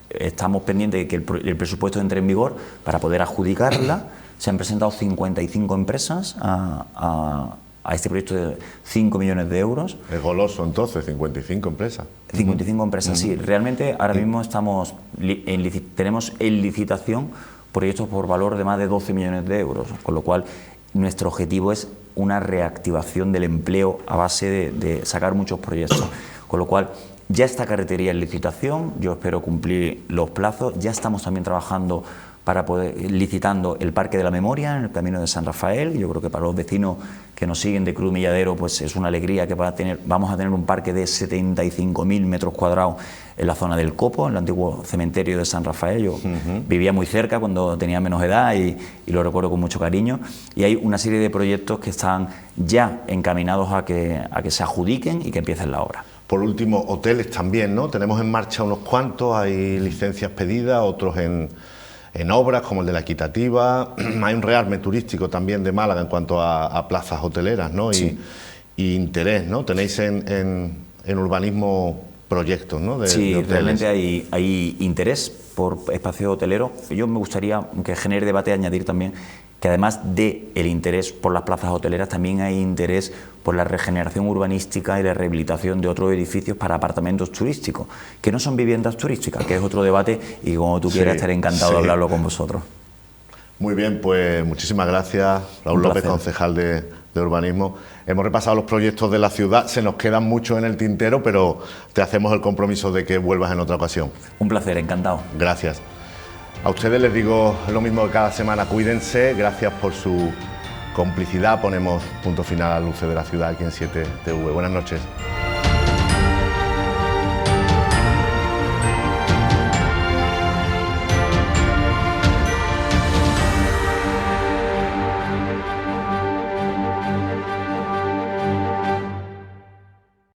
estamos pendientes de que el presupuesto entre en vigor para poder adjudicarla. Se han presentado 55 empresas a este proyecto de 5 millones de euros. Es goloso, entonces, 55 empresas. 55 empresas, sí. Realmente ahora mismo tenemos en licitación proyectos por valor de más de 12 millones de euros, con lo cual nuestro objetivo es una reactivación del empleo a base de sacar muchos proyectos. Con lo cual, ya está carretería en licitación, yo espero cumplir los plazos, ya estamos también trabajando para poder licitando el Parque de la Memoria en el Camino de San Rafael. Yo creo que para los vecinos que nos siguen de Cruz Milladero pues es una alegría que vamos a tener un parque de 75.000 metros cuadrados en la zona del Copo, en el antiguo cementerio de San Rafael. Yo vivía muy cerca cuando tenía menos edad y lo recuerdo con mucho cariño. Y hay una serie de proyectos que están ya encaminados a que se adjudiquen y que empiecen la obra. Por último, hoteles también, ¿no? Tenemos en marcha unos cuantos, hay licencias pedidas, otros en obras como el de la Equitativa. Hay un rearme turístico también de Málaga en cuanto a plazas hoteleras, ¿no? Sí. Y interés, ¿no? Tenéis en urbanismo proyectos, ¿no? Sí, de hoteles. realmente hay interés por espacio hotelero. Yo me gustaría que genere debate añadir también que además del interés por las plazas hoteleras, también hay interés por la regeneración urbanística y la rehabilitación de otros edificios para apartamentos turísticos, que no son viviendas turísticas, que es otro debate y como tú quieras estaré encantado de hablarlo con vosotros. Muy bien, pues muchísimas gracias, Raúl López, concejal de urbanismo. Hemos repasado los proyectos de la ciudad, se nos quedan muchos en el tintero, pero te hacemos el compromiso de que vuelvas en otra ocasión. Un placer, encantado. Gracias. A ustedes les digo lo mismo que cada semana, cuídense, gracias por su complicidad. Ponemos punto final a Luces de la Ciudad aquí en 7TV. Buenas noches.